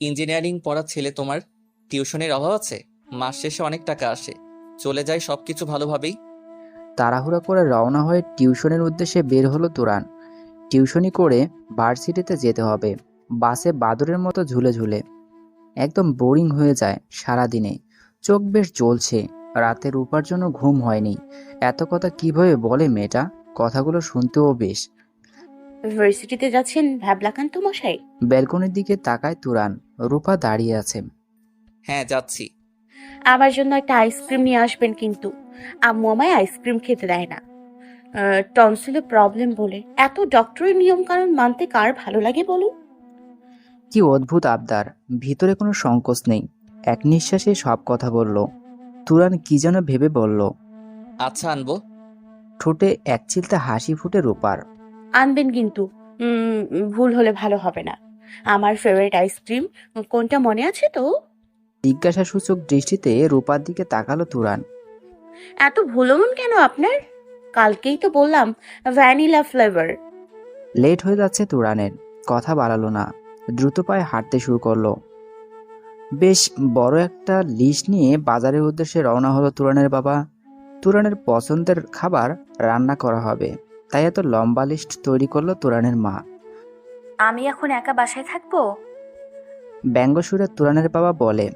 ইঞ্জিনিয়ারিং পড়া ছেলে তোমার, টিউশনের অভাব আছে? মাস শেষে অনেক টাকা আসে, চলে যায় সবকিছু ভালোভাবেই। তাড়াহুড়া করে রওনা হয়ে টিউশনের উদ্দেশ্যে বের হলো তুরান। টিউশনি করে ভার্সিটিতে যেতে হবে। বাসে বাদুড়ের মতো ঝুলে ঝুলে একদম বোরিং হয়ে যায় সারাদিনে। চোখ বেশ জ্বলছে। রাতের উপার্জন ঘুম হয়নি। এত কথা কিভাবে বলে মেয়েটা? কথাগুলো শুনতেও বেশ। ভার্সিটিতে যাচ্ছেন ভ্যাবলাকান্ত মশাই? ব্যালকনির দিকে তাকায় তুরান। রূপা দাঁড়িয়ে আছে। হ্যাঁ, যাচ্ছি। আমার জন্য একটা আইসক্রিম নিয়ে আসবেন, কিন্তু আম্মু আমায় আইসক্রিম খেতে দেয় না। টনসিলের প্রবলেম বলে। এত ডক্টরি নিয়ম কানুন মানতে কার ভালো লাগে বলুন? কি অদ্ভুত আবদার! ভিতরে কোনো সংকোচ নেই। এক নিঃশ্বাসে সব কথা বলল। তুরান কি যেন ভেবে বলল। আচ্ছা, আনবো। ঠোঁটে এক চিলতে হাসি ফুটে রূপার। আনবেন কিন্তু ভুল হলে ভালো হবে না। আমার ফেভারিট আইসক্রিম কোনটা মনে আছে তো? জিজ্ঞাসাসূচক দৃষ্টিতে রূপার দিকে তাকালো তুরান। এত ভুলমন কেন আপনার? কালকেই তো বললাম ভ্যানিলা ফ্লেভার। লেট হয়ে যাচ্ছে তুরানের, কথা বাড়ালো না। দ্রুত পায়ে হাঁটতে শুরু করলো। বেশ বড় একটা লিস্ট নিয়ে বাজারের উদ্দেশ্যে রওনা হলো তুরানের বাবা। তুরানের পছন্দের খাবার রান্না করা হবে, তাই এত লম্বা লিস্ট তৈরি করলো তুরানের মা। আমি এখন একা বাসায় থাকবো? ব্যঙ্গসুরে তুরানের বাবা বলে।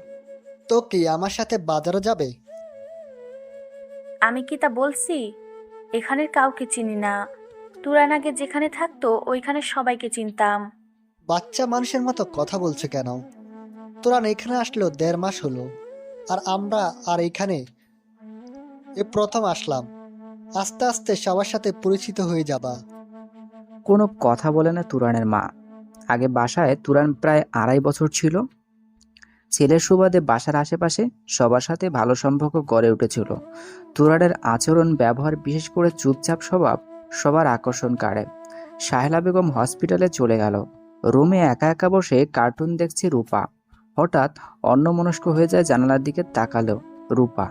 তো কি আমার সাথে বাজারে যাবে? আমি কি তা বলছি? এখানের কাউকে চিনি না। তুরান আগে যেখানে থাকতো ওইখানে সবাইকে চিনতাম। বাচ্চা মানুষের মতো কথা বলছে কেন? তোরা এখানে আসলো 1.5 মাস হলো, আর আমরা আর এখানে এ প্রথম আসলাম। আস্তে আস্তে সবার সাথে পরিচিত হয়ে যাবা। কোনো কথা বলে না তুরানের মা। আগে বাসায় তুরান প্রায় 2.5 বছর ছিল। ছেলের সুবাদে বাসার আশেপাশে সবার সাথে ভালো সম্পর্ক গড়ে উঠেছিল। তুরানের আচরণ ব্যবহার, বিশেষ করে চুপচাপ স্বভাব, সবার আকর্ষণ কাড়ে। সাহেলা বেগম হসপিটালে চলে গেল। রুমে একা একা বসে কার্টুন দেখছে রূপা। হঠাৎ অন্যমনস্ক হয়ে যায়, জানালার দিকে তাকালো রূপা।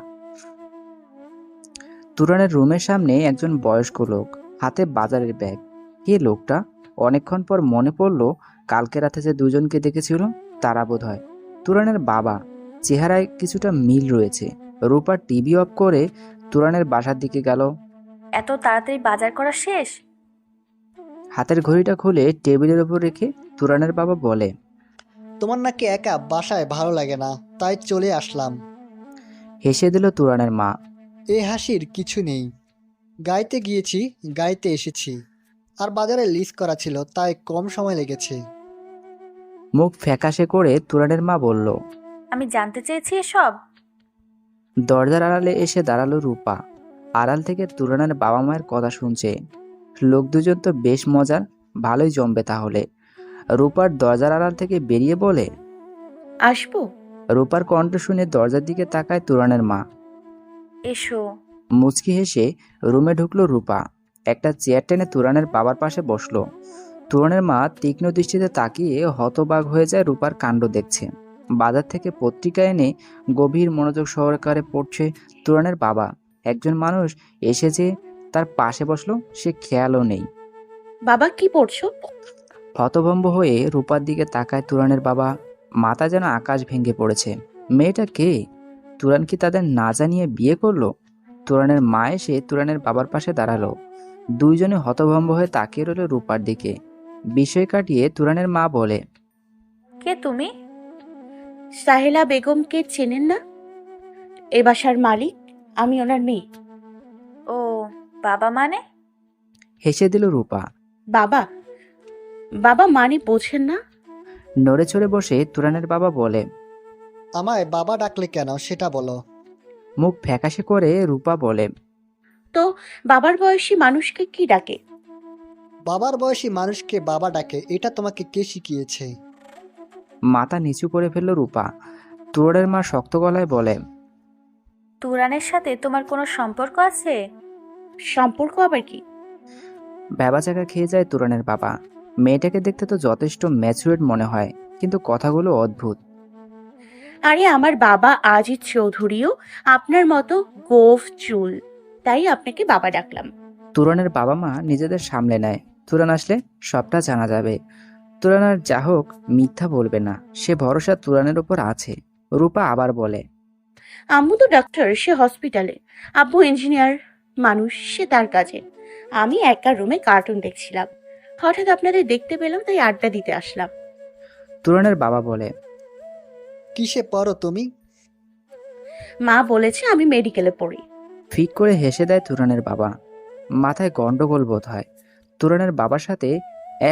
তুরানের রুমের সামনে একজন বয়স্ক লোক, হাতে বাজারের ব্যাগ। কে লোকটা? অনেকক্ষণ পর মনে পড়ল কালকে রাতে যে দুজনকে দেখেছিল তারা বোধহয় তুরানের বাবা। চেহারায় কিছুটা মিল রয়েছে। রূপা টিভি অফ করে তুরানের বাসার দিকে গেল। এত তাড়াতাড়ি বাজার করা শেষ? হাতের ঘড়িটা খুলে টেবিলের উপর রেখে তুরানের বাবা বলে, তোমার নাকি একা বাসায় ভালো লাগে না, তাই চলে আসলাম। হেসে দিল তুরানের মা। এ হাসির কিছু নেই। গাইতে গিয়েছি, গাইতে এসেছি। আর বাজারে লিস্ট করা ছিল, তাই কম সময় লেগেছে। মুখ ফ্যাকাশে করে তুরানের মা বলল। আমি জানতে চেয়েছি এসব। দরজার আড়ালে এসে দাঁড়ালো রূপা। আড়াল থেকে তুরানের বাবা মায়ের কথা শুনছে। লোক দুজন তো বেশ মজার, ভালোই জমবে তাহলে। রূপার দরজার আড়াল থেকে বেরিয়ে বলে, আসবো? রূপার কণ্ঠ শুনে দরজার দিকে তাকায় তুরানের মা। এসো। মুচকি হেসে রুমে ঢুকলো রূপা। একটা চেয়ার টেনে তুরানের বাবার পাশে বসলো। তুরানের মা তীক্ষ্ণ দৃষ্টিতে তাকিয়ে হতবাক হয়ে যায় রূপার কাণ্ড দেখছে। বাজার থেকে পত্রিকা এনে গভীর মনোযোগ সহকারে পড়ছে তুরানের বাবা। একজন মানুষ এসেছে তার পাশে বসলো, সে খেয়ালও নেই। বাবা কি পড়ছো? হতভম্ব হয়ে রূপার দিকে তাকায় তুরানের বাবা। মাথা যেন আকাশ ভেঙে পড়েছে। মেয়েটা কে? তুরান কি তাদের না জানিয়ে বিয়ে করলো? তুরানের মা এসে তুরানের বাবার পাশে দাঁড়ালো। দুইজনে হতভম্ব হয়ে তাকিয়ে রইল রূপার দিকে। বিষয় কাটিয়ে তুরানের মা বলে, কে তুমি? সাহেলা বেগমকে চেনেন না? এ বাসার মালিক, আমি ওনার মেয়ে। ও, বাবা মানে? হেসে দিল রূপা। বাবা? বাবা মানে বোঝেন না? নড়ে চড়ে বসে তুরানের বাবা বলে, আমায় বাবা ডাকলে কেন সেটা বলো। মুখ ফ্যাকাশে করে রূপা বলে, তো বাবার বয়সী মানুষকে কি ডাকে? বাবার বয়সী মানুষকে বাবা ডাকে, এটা তোমাকে কে শিখিয়েছে? মাথা নিচু করে ফেলল রূপা। তুরানের মা শক্ত গলায় বলে, তুরানের সাথে তোমার কোনো সম্পর্ক আছে? সম্পর্ক আবার কি? ভ্যাবাচাকা খেয়ে যায় তুরানের বাবা। মেয়েটাকে দেখতে তো যথেষ্ট ম্যাচুরেট মনে হয়, কিন্তু কথাগুলো অদ্ভুত। আরে আমার বাবা আজিজ চৌধুরীও আপনার মতো গোফ চুল, তাই আপনাকে বাবা ডাকলাম। তুরানের বাবা মা নিজেদের সামলে নেয়। তুরান আসলে সবটা জানা যাবে। তুরান আর যা হোক মিথ্যা বলবে না, সে ভরসা তুরানের উপর আছে। রূপা আবার বলে, আম্মু তো ডাক্তার, সে হসপিটালে। আব্বু ইঞ্জিনিয়ার মানুষ, সে তার কাজে। আমি একা রুমে কার্টুন দেখছিলাম, হঠাৎ আপনাদের দেখতে পেলাম, তাই আড্ডা দিতে আসলাম। তুরানের বাবা বলে, কিসে পড়ো তুমি? মা বলেছে আমি মেডিকেলে পড়ি। ফিক করে হেসে দেয় তুরানের বাবা। মাথায় গন্ডগোল বোধ হয়। তুরানের বাবার সাথে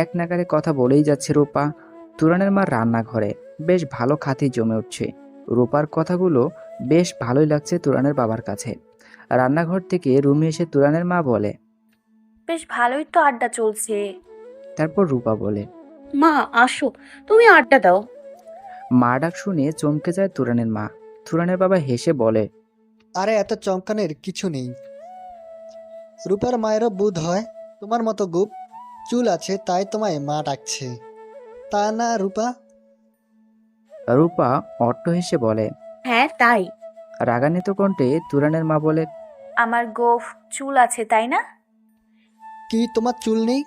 এক নাগারে কথা বলেই যাচ্ছে রূপা। তুরানের মা রান্নাঘরে বেশ ভালো খাতি জমে উঠছে। রূপার কথাগুলো বেশ ভালোই লাগছে তুরানের বাবার কাছে। রান্নাঘর থেকে রুমে এসে তুরানের মা বলে, বেশ ভালোই তো আড্ডা চলছে। তারপর রূপা বলে, মা আসো, তুমি আড্ডা দাও। মা ডাক শুনে চমকে যায় তুরানের মা। তুরানের বাবা হেসে বলে, আরে এত চমকানের কিছু নেই। রূপার মায়েরও বোধ হয় তোমার মতো গুপ চুল আছে, তাই তোমায় মা ডাকছে, তা না রূপা? রূপা অট্ট হেসে বলে। হ্যাঁ তাই। রাগান্বিত কণ্ঠে তুরানের মা বলে, আমার গোফ চুল আছে তাই না? কি তোমার চুল নেই?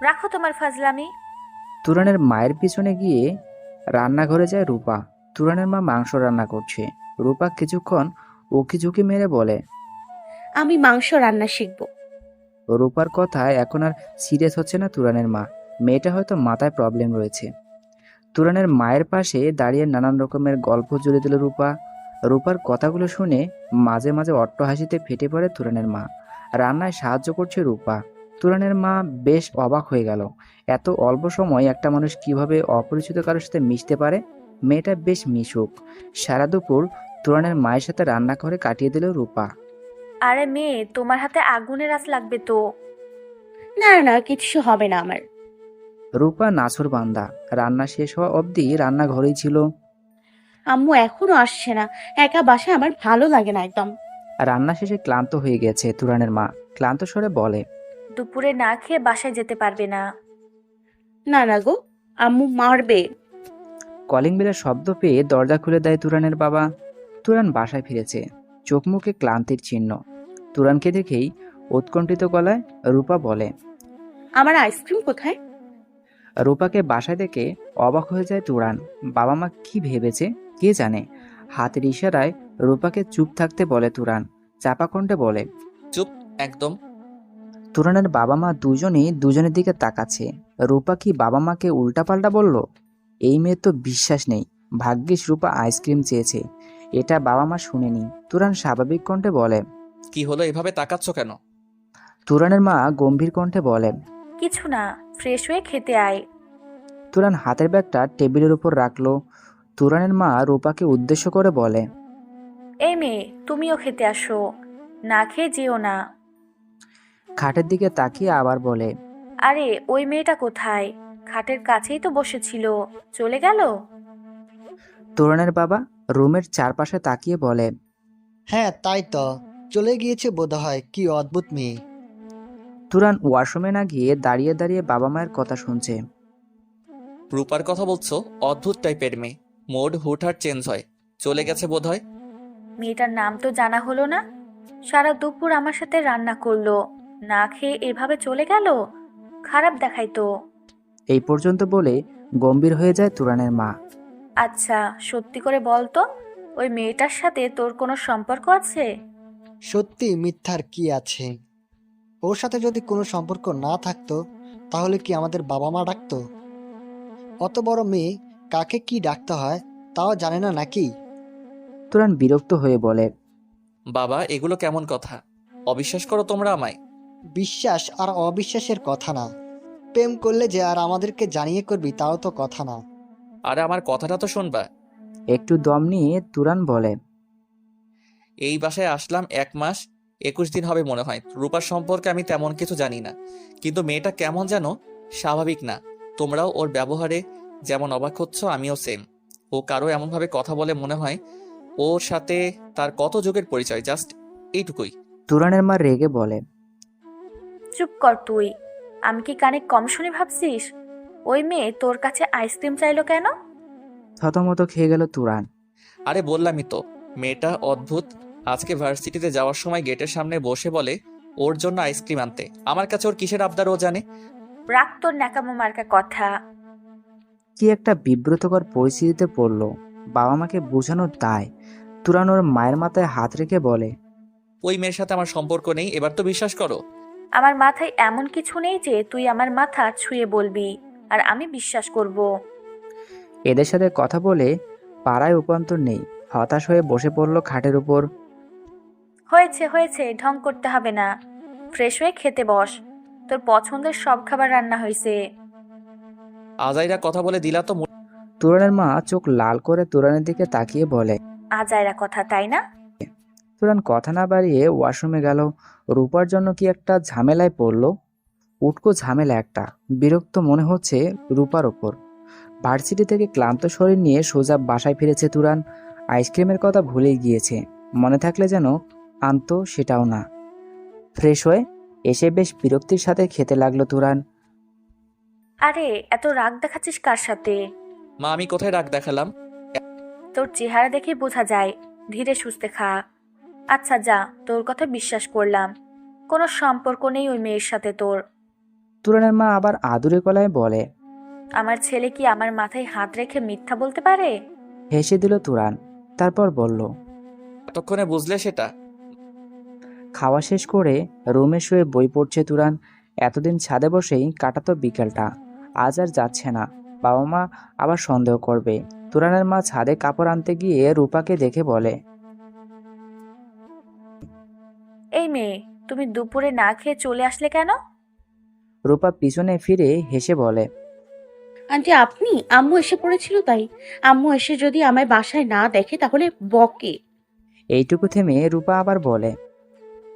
রাখো তোমার ফাজলামি। তুরানের মায়ের পিছনে গিয়ে রান্নাঘরে যায় রূপা। তুরানের মা মাংস রান্না করছে। রূপা কিছুক্ষণ উকি ঝুঁকি মেরে বলে, আমি মাংস রান্না শিখবো। রূপার কথায় এখন আর সিরিয়াস হচ্ছে না তুরানের মা। মেয়েটা হয়তো মাথায় প্রবলেম রয়েছে। তুরানের মায়ের পাশে দাঁড়িয়ে নানান রকমের গল্প জুড়ে দিল রূপা। রূপার কথাগুলো শুনে মাঝে মাঝে অট্ট হাসিতে ফেটে পড়ে তুরানের মা। রান্নায় সাহায্য করছে রূপা। তুরানের মা বেশ অবাক হয়ে গেল। এত অল্প সময় একটা মানুষ কিভাবে অপরিচিত কারোর সাথে মিশতে পারে। মেয়েটা বেশ মিশুক। সারা দুপুর তুরানের মায়ের সাথে রান্না করে কাটিয়ে দিল রূপা। আরে মেয়ে, তোমার হাতে আগুনের আঁচ লাগবে তো। না না, কিছু হবে না আমার। রূপা নাছর বান্দা। রান্না শেষ হওয়া অবধি রান্নাঘরেই ছিল। আম্মু এখনো আসছে না, একা বাসায় আমার ভালো লাগে না একদম। রান্না শেষে ক্লান্ত হয়ে গেছে তুরানের মা। ক্লান্ত স্বরে বলে, দুপুরে না খেয়ে বাসায় যেতে পারবে না। না না গো, আম্মু মারবে। কলিং বেলের শব্দ পেয়ে দরজা খুলে দেয় তুরানের বাবা। তুরান বাসায় ফিরেছে, চোখ মুখে ক্লান্তির চিহ্ন। তুরানকে দেখেই উৎকণ্ঠিত গলায় রূপা বলে, আমার আইসক্রিম কোথায়? রূপাকে বাসায় দেখে অবাক হয়ে যায় তুরান। বাবা মা কি ভেবেছে কে জানে। হাতের ইশারায় রূপাকে চুপ থাকতে বলে তুরান। চাপা কণ্ঠে বলে, চুপ একদম। তুরানের বাবা মা দুজনেই দুজনের দিকে তাকাচ্ছে। রূপা কি বাবা মাকে উল্টাপাল্টা বলল? এই মেয়ের তো বিশ্বাস নেই। ভাগ্যিস রূপা আইসক্রিম চেয়েছে, এটা বাবা মা শুনেনি। তুরান স্বাভাবিক কণ্ঠে বলে, কি হলো, এভাবে তাকাচ্ছ কেন? তুরানের মা গম্ভীর কণ্ঠে বলে, কিছু না, ফ্রেশ হয়ে খেতে আয়। তুরান হাতের ব্যাগটা টেবিলের উপর রাখলো। তুরানের মা রূপাকে উদ্দেশ্য করে বলে, এই মেয়ে, তুমিও খেতে আসো, না খেয়ে যেও না। খাটের দিকে তাকিয়ে আবার বলে, আরে ওই মেয়েটা কোথায়? খাটের কাছেই তো বসেছিল, চলে গেল? তুরানের বাবা রুমের চারপাশে তাকিয়ে বলে, হ্যাঁ তাই তো, চলে গিয়েছে বোধহয়। কি অদ্ভুত মেয়ে। তুরান ওয়াশরুমে না গিয়ে দাঁড়িয়ে দাঁড়িয়ে বাবা মায়ের কথা শুনছে। রূপার কথা বলছো? অদ্ভুত টাইপের মেয়ে, মোড হুটহাট চেঞ্জ হয়। চলে গেছে বোধহয়। মেয়েটার নাম তো জানা হলো না। সারা দুপুর আমার সাথে রান্না করলো, না খেয়ে এভাবে চলে গেল। খারাপ দেখাই তো। এই পর্যন্ত বলে গম্ভীর হয়ে যায় তুরানের মা। আচ্ছা, সত্যি করে বল তো, ওই মেয়েটার সাথে তোর কোনো সম্পর্ক আছে? সত্যি মিথ্যার কি আছে? ওর সাথে যদি কোনো সম্পর্ক না থাকতো তাহলে কি আমাদের বাবা মা ডাকতো? অত বড় মেয়ে কাকে কি ডাকতে হয় তাও জানে না নাকি? তুরান বিরক্ত হয়ে বলে, বাবা, এগুলো কেমন কথা? অবিশ্বাস করো তোমরা আমায়? বিশ্বাস আর অবিশ্বাসের কথা না। প্রেম করলে যে আর আমাদেরকে জানিয়ে করবি তাও তো কথা না। আরে আমার কথাটা তো শুনবা। একটু দম নিয়ে তুরান বলে, এই বাসায় আসলাম 1 মাস 21 দিন হবে মনে হয়। রূপার সম্পর্কে আমি তেমন কিছু জানি না, কিন্তু মেয়েটা কেমন যেন স্বাভাবিক না। তোমরাও ওর ব্যবহারে যেমন অবাক হচ্ছ, আমিও সেম। ও কারো এমনভাবে কথা বলে মনে হয় ওর সাথে তার কত যুগের পরিচয়, জাস্ট এইটুকুই। তুরানের মা রেগে বলে, চুপ কর তুই। আমি কি কানে কম শুনে ভাবছিস? ওই মেয়ে তোর কাছে আইসক্রিম চাইলো কেন? থতমত খেয়ে গেল তুরান। আরে বললামই তো, মেয়েটা অদ্ভুত। আজকে ভার্সিটিতে যাওয়ার সময় গেটের সামনে বসে বলে ওর জন্য আইসক্রিম আনতে। আমার কাছে ওর কিসের আবদার ও জানে। রাখ তোর ন্যাকামো মার্কা কথা। কি একটা বিব্রতকর পরিস্থিতিতে পড়লো। বাবা মাকে বোঝানোর দায়। তুরান ওর মায়ের মাথায় হাত রেখে বলে, ওই মেয়ের সাথে আমার সম্পর্ক নেই, এবার তো বিশ্বাস করো। আমার মাথায় এমন কিছু নেই যে তুই আমার মাথা ছুঁয়ে বলবি আর আমি বিশ্বাস করব। এদের সাথে কথা বলে পাড়ায় উপান্তর নেই। হতাশ হয়ে বসে পড়ল খাটের উপর। হয়েছে হয়েছে, ঢং করতে হবে না। ফ্রেশ হয়ে খেতে বস, তোর পছন্দের সব খাবার রান্না হয়েছে। আজাইরা কথা বলে দিলা তো। তুরানের মা চোখ লাল করে তুরানের দিকে তাকিয়ে বলে, আজাইরা কথা, তাই না? তুরান কথা না বাড়িয়ে ওয়াশরুমে গেল। রূপার জন্য কি একটা ঝামেলায় পড়ল। উটকো ঝামেলা একটা। বিরক্ত মনে হচ্ছে রূপার ওপর। ভার্সিটি থেকে ক্লান্ত শরীর নিয়ে সোজা বাসায় ফিরেছে তুরান। আইসক্রিমের কথা ভুলেই গিয়েছে। মনে থাকলে যেন আনতো সেটাও না। ফ্রেশ হয়ে এসে বেশ বিরক্তির সাথে খেতে লাগলো তুরান। আরে এত রাগ দেখাচ্ছিস কার সাথে? মা, আমি কোথায় রাগ দেখালাম? তোর চেহারা দেখে বোঝা যায়। ধীরে সুস্থে খা। আচ্ছা যা, তোর কথা বিশ্বাস করলাম, কোনো সম্পর্ক নেই ওই মেয়ের সাথে তোর। তুরানের মা আবার আদুরে গলায় বলে, আমার ছেলে কি আমার মাথায় হাত রেখে মিথ্যা বলতে পারে? হেসে দিল তুরান। তারপর বলল, এতক্ষণে বুঝলে সেটা? খাওয়া শেষ করে রুমে শুয়ে বই পড়ছে তুরান। এতদিন ছাদে বসেই কাটাতো বিকেলটা। আজ আর যাচ্ছে না। বাবা মা আবার সন্দেহ করবে। তুরানের মা ছাদে কাপড় আনতে গিয়ে রূপাকে দেখে বলে, এই মেয়ে, তুমি দুপুরে না খেয়ে চলে আসলে কেন? রূপা পিছনে ফিরে হেসে বলে, আন্টি আপনি, আম্মু এসে পড়েছিল তাই। আম্মু এসে যদি আমায় বাসায় না দেখে তাহলে বকে। এইটুকু থেমে রূপা আবার বলে,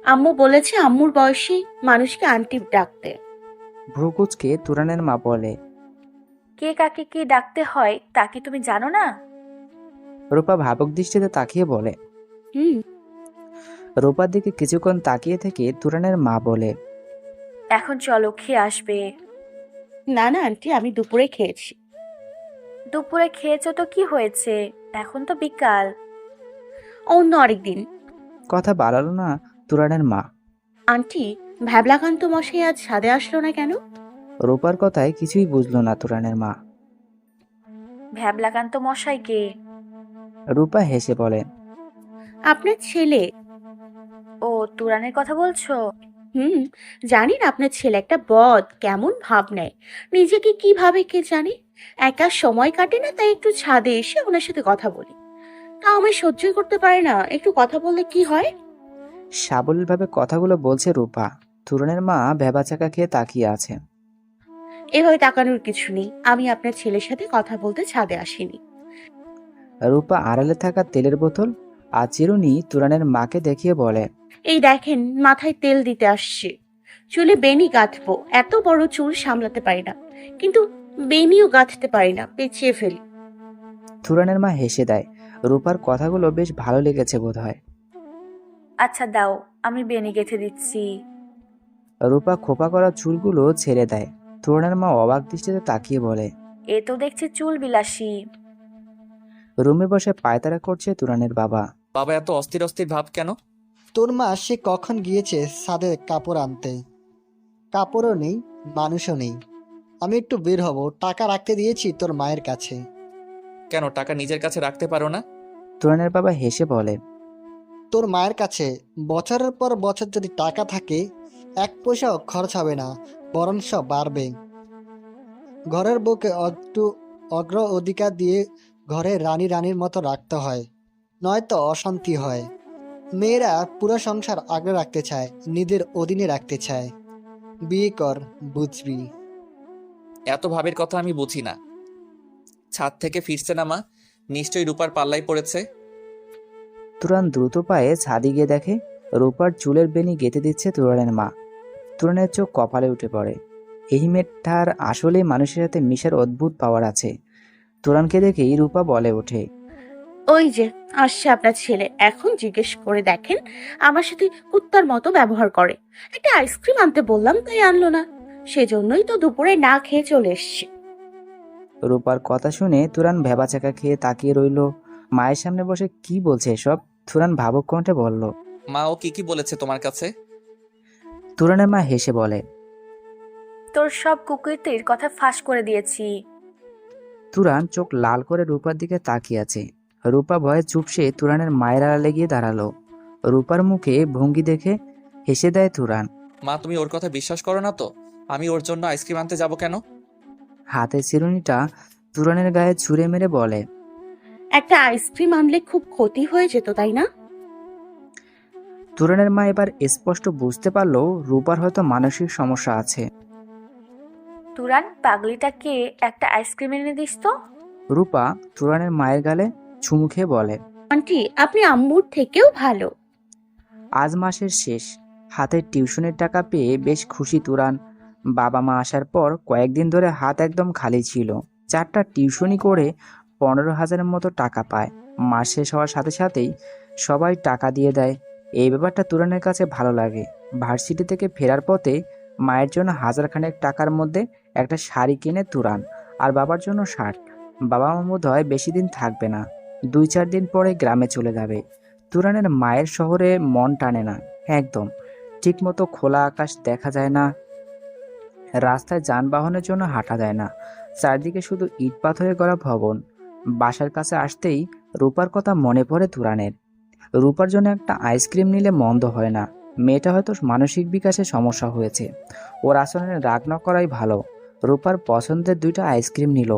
আম্মু বলেছে আম্মুর বয়সী মানুষকে আন্টি ডাকতে। ভ্রুকুচকে তুরানের মা বলে। কে কাকে কি ডাকতে হয় তা কি তুমি জানো না? রূপা ভাবুক দৃষ্টিতে তাকিয়ে বলে। হুম। রূপার দিকে কিছুক্ষণ তাকিয়ে থেকে তুরানের মা বলে, এখন চলো, খেয়ে আসবে। না না আন্টি, আমি দুপুরে খেয়েছি। দুপুরে খেয়েছো তো কি হয়েছে, এখন তো বিকাল। অন্য আরেকদিন। কথা বাড়ালো না তুরানের মা। আন্টি, ভ্যাবলাকান্ত মশাই আজ ছাদে আসলো না কেন? রূপার কথায় কিছুই বুঝলো না তুরানের মা। ভ্যাবলাকান্ত মশাইকে? রূপা হেসে বলে, আপনার ছেলে। ও, তুরানের কথা বলছো? হুম। জানি না আপনার ছেলে একটা বদ, কেমন ভাব নেয়, নিজেকে কি ভাবে কে জানে। একা সময় কাটে না, তাই একটু ছাদে এসে ওনার সাথে কথা বলি। তা আমি সহ্যই করতে পারি না, একটু কথা বললে কি হয়। সাবলীলভাবে কথাগুলো বলছে রূপা। তুরানের মা ভেবাচাকা খেয়ে তাকিয়ে আছে। এভাবে তাকানোর কিছু নেই, আমি আপনার ছেলের সাথে কথা বলতে ছাদে আসিনি। রূপা আড়ালে থাকা তেলের বোতল আর চিরুনি তুরানের মাকে দেখিয়ে বলে, এই দেখেন, মাথায় তেল দিতে আসছে। চুলে বেনি গাঁথবো, এত বড় চুল সামলাতে পারি না, কিন্তু বেনিও গাঁথতে পারি না, পেঁচিয়ে ফেলি। তুরানের মা হেসে দেয়। রূপার কথাগুলো বেশ ভালো লেগেছে বোধহয়। আচ্ছা দাও, আমি বেনি গেঁথে দিচ্ছি। রূপা খোপা করা চুলগুলো ছেড়ে দেয়। তুরানের মা অবাক দৃষ্টিতে তাকিয়ে বলে, এ তো দেখছি চুল বিলাসী। রুমে বসে পায়তারা করছে তুরানের বাবা। বাবা এত অস্থির অস্থির ভাব কেন? তোর মা সে কখন গিয়েছে ছাদে কাপড় আনতে। কাপড়ও নেই, মানুষও নেই। আমি একটু বের হব, টাকা রাখতে দিয়েছি তোর মায়ের কাছে। কেন টাকা নিজের কাছে রাখতে পারো না? তুরানের বাবা হেসে বলে, তোর মায়ের কাছে বছরের পর বছর যদি টাকা থাকে, এক পয়সাও খরচ হবে না, বরঞ্চ বাড়বে। ঘরের বউকে একটু অগ্র অধিকার দিয়ে ঘরে রানীর মতো রাখতে হয়, নয়তো অশান্তি হয়। মেয়েরা পুরো সংসার আগলে রাখতে চায়, নিজের অধীনে রাখতে চায়। বিয়ে কর, বুঝবি। এত ভাবের কথা আমি বুঝি না। ছাদ থেকে ফিরছে না মা, নিশ্চয়ই রূপার পাল্লাই পড়েছে। তুরান দ্রুত পায়ে ছাদে গিয়ে দেখে রূপার চুলের বেনি গেঁথে দিচ্ছে তুরানের মা। তুরানের চোখ কপালে উঠে পড়ে। এই মেয়েটার আসলে মানুষের সাথে মিশার অদ্ভুত পাওয়ার আছে। তুরানকে দেখেই রূপা বলে ওঠে, ওই যে আসছে আপনার ছেলে, এখন জিজ্ঞেস করে দেখেন, আমার সাথে কুত্তার মতো ব্যবহার করে। একটা আইসক্রিম আনতে বললাম, তাই আনলো না, সেজন্যই তো দুপুরে না খেয়ে চলে এসছে। রূপার কথা শুনে তুরান ভেবাচাকা খেয়ে তাকিয়ে রইল। মায়ের সামনে বসে কি বলছে এসব? তুরান ভাবুক কণ্ঠে বলল। মা ও কি বলেছে তোমার কাছে? তুরানের মা হেসে বলে, তোর সব কুকীর্তির কথা ফাঁস করে দিয়েছি। তুরান চোখ লাল করে রূপার দিকে তাকিয়ে আছে। রূপা ভয়ে চুপসে তুরানের মায়ের আড়ালে গিয়ে দাঁড়ালো। রূপার মুখে ভঙ্গি দেখে হেসে দেয় তুরান। মা তুমি ওর কথা বিশ্বাস করো না তো? আমি ওর জন্য আইসক্রিম আনতে যাব কেন? হাতের চিরুনিটা তুরানের গায়ে ছুঁড়ে মেরে বলে, একটা আইসক্রিম আনলে খুব ক্ষতি হয়ে যেত, তাই না? তুরানের মা এবার স্পষ্ট বুঝতে পারলো রূপার হয়তো মানসিক সমস্যা আছে। তুরান, পাগলিটাকে একটা আইসক্রিম এনে দিস তো। রূপা তুরানের মায়ের গালে চুমু খেয়ে বলে, আন্টি আপনি আম্মুর থেকেও ভালো। আজ মাসের শেষ, হাতের টিউশনের টাকা পেয়ে বেশ খুশি তুরান। বাবা মা আসার পর কয়েকদিন ধরে হাত একদম খালি ছিল। 4টা টিউশনি করে 15,000-এর মতো টাকা পায়। মাস শেষ হওয়ার সাথে সাথেই সবাই টাকা দিয়ে দেয়। এই ব্যাপারটা তুরানের কাছে ভালো লাগে। ভার্সিটি থেকে ফেরার পথে মায়ের জন্য 1000 খানেক টাকার মধ্যে একটা শাড়ি কিনে তুরান, আর বাবার জন্য শার্ট। বাবা মা বোধহয় বেশি দিন থাকবে না, 2-4 দিন পরে গ্রামে চলে যাবে। তুরানের মায়ের শহরে মন টানে না একদম। ঠিকমতো খোলা আকাশ দেখা যায় না, রাস্তায় যানবাহনের জন্য হাঁটা যায় না, চারদিকে শুধু ইট পাথরে গড়া ভবন। বাসার কাছে আসতেই রূপার কথা মনে পড়ে তুরানের। রূপার জন্য একটা আইসক্রিম নিলে মন্দ হয় না। মেয়েটা হয়তো মানসিক বিকাশে সমস্যা হয়েছে, ওর আচরণে রাগ না করাই ভালো। রূপার পছন্দের 2টা আইসক্রিম নিল।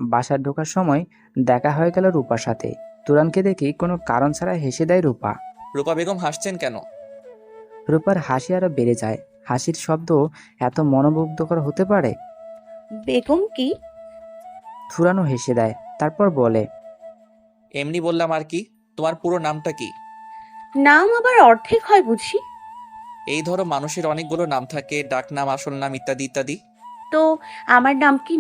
বাসার ঢোকার সময় দেখা হয়ে গেল রূপার সাথে। তুরানকে দেখে কোনো কারণ ছাড়া হেসে দেয় রূপা। রূপা বেগম হাসছেন কেন? রূপার হাসি আরো বেড়ে যায়। হাসির শব্দ এত মনোমুগ্ধকর হতে পারে। বেগম কি? থুরানো হেসে দেয়, তারপর বলে, এমনি বললাম আর কি। তোমার পুরো নামটা কি? নাম আবার অর্ধেক হয় বুঝি? এই ধরো মানুষের অনেকগুলো নাম থাকে, ডাক নাম, আসল নাম ইত্যাদি ইত্যাদি। তো আমার নাম কি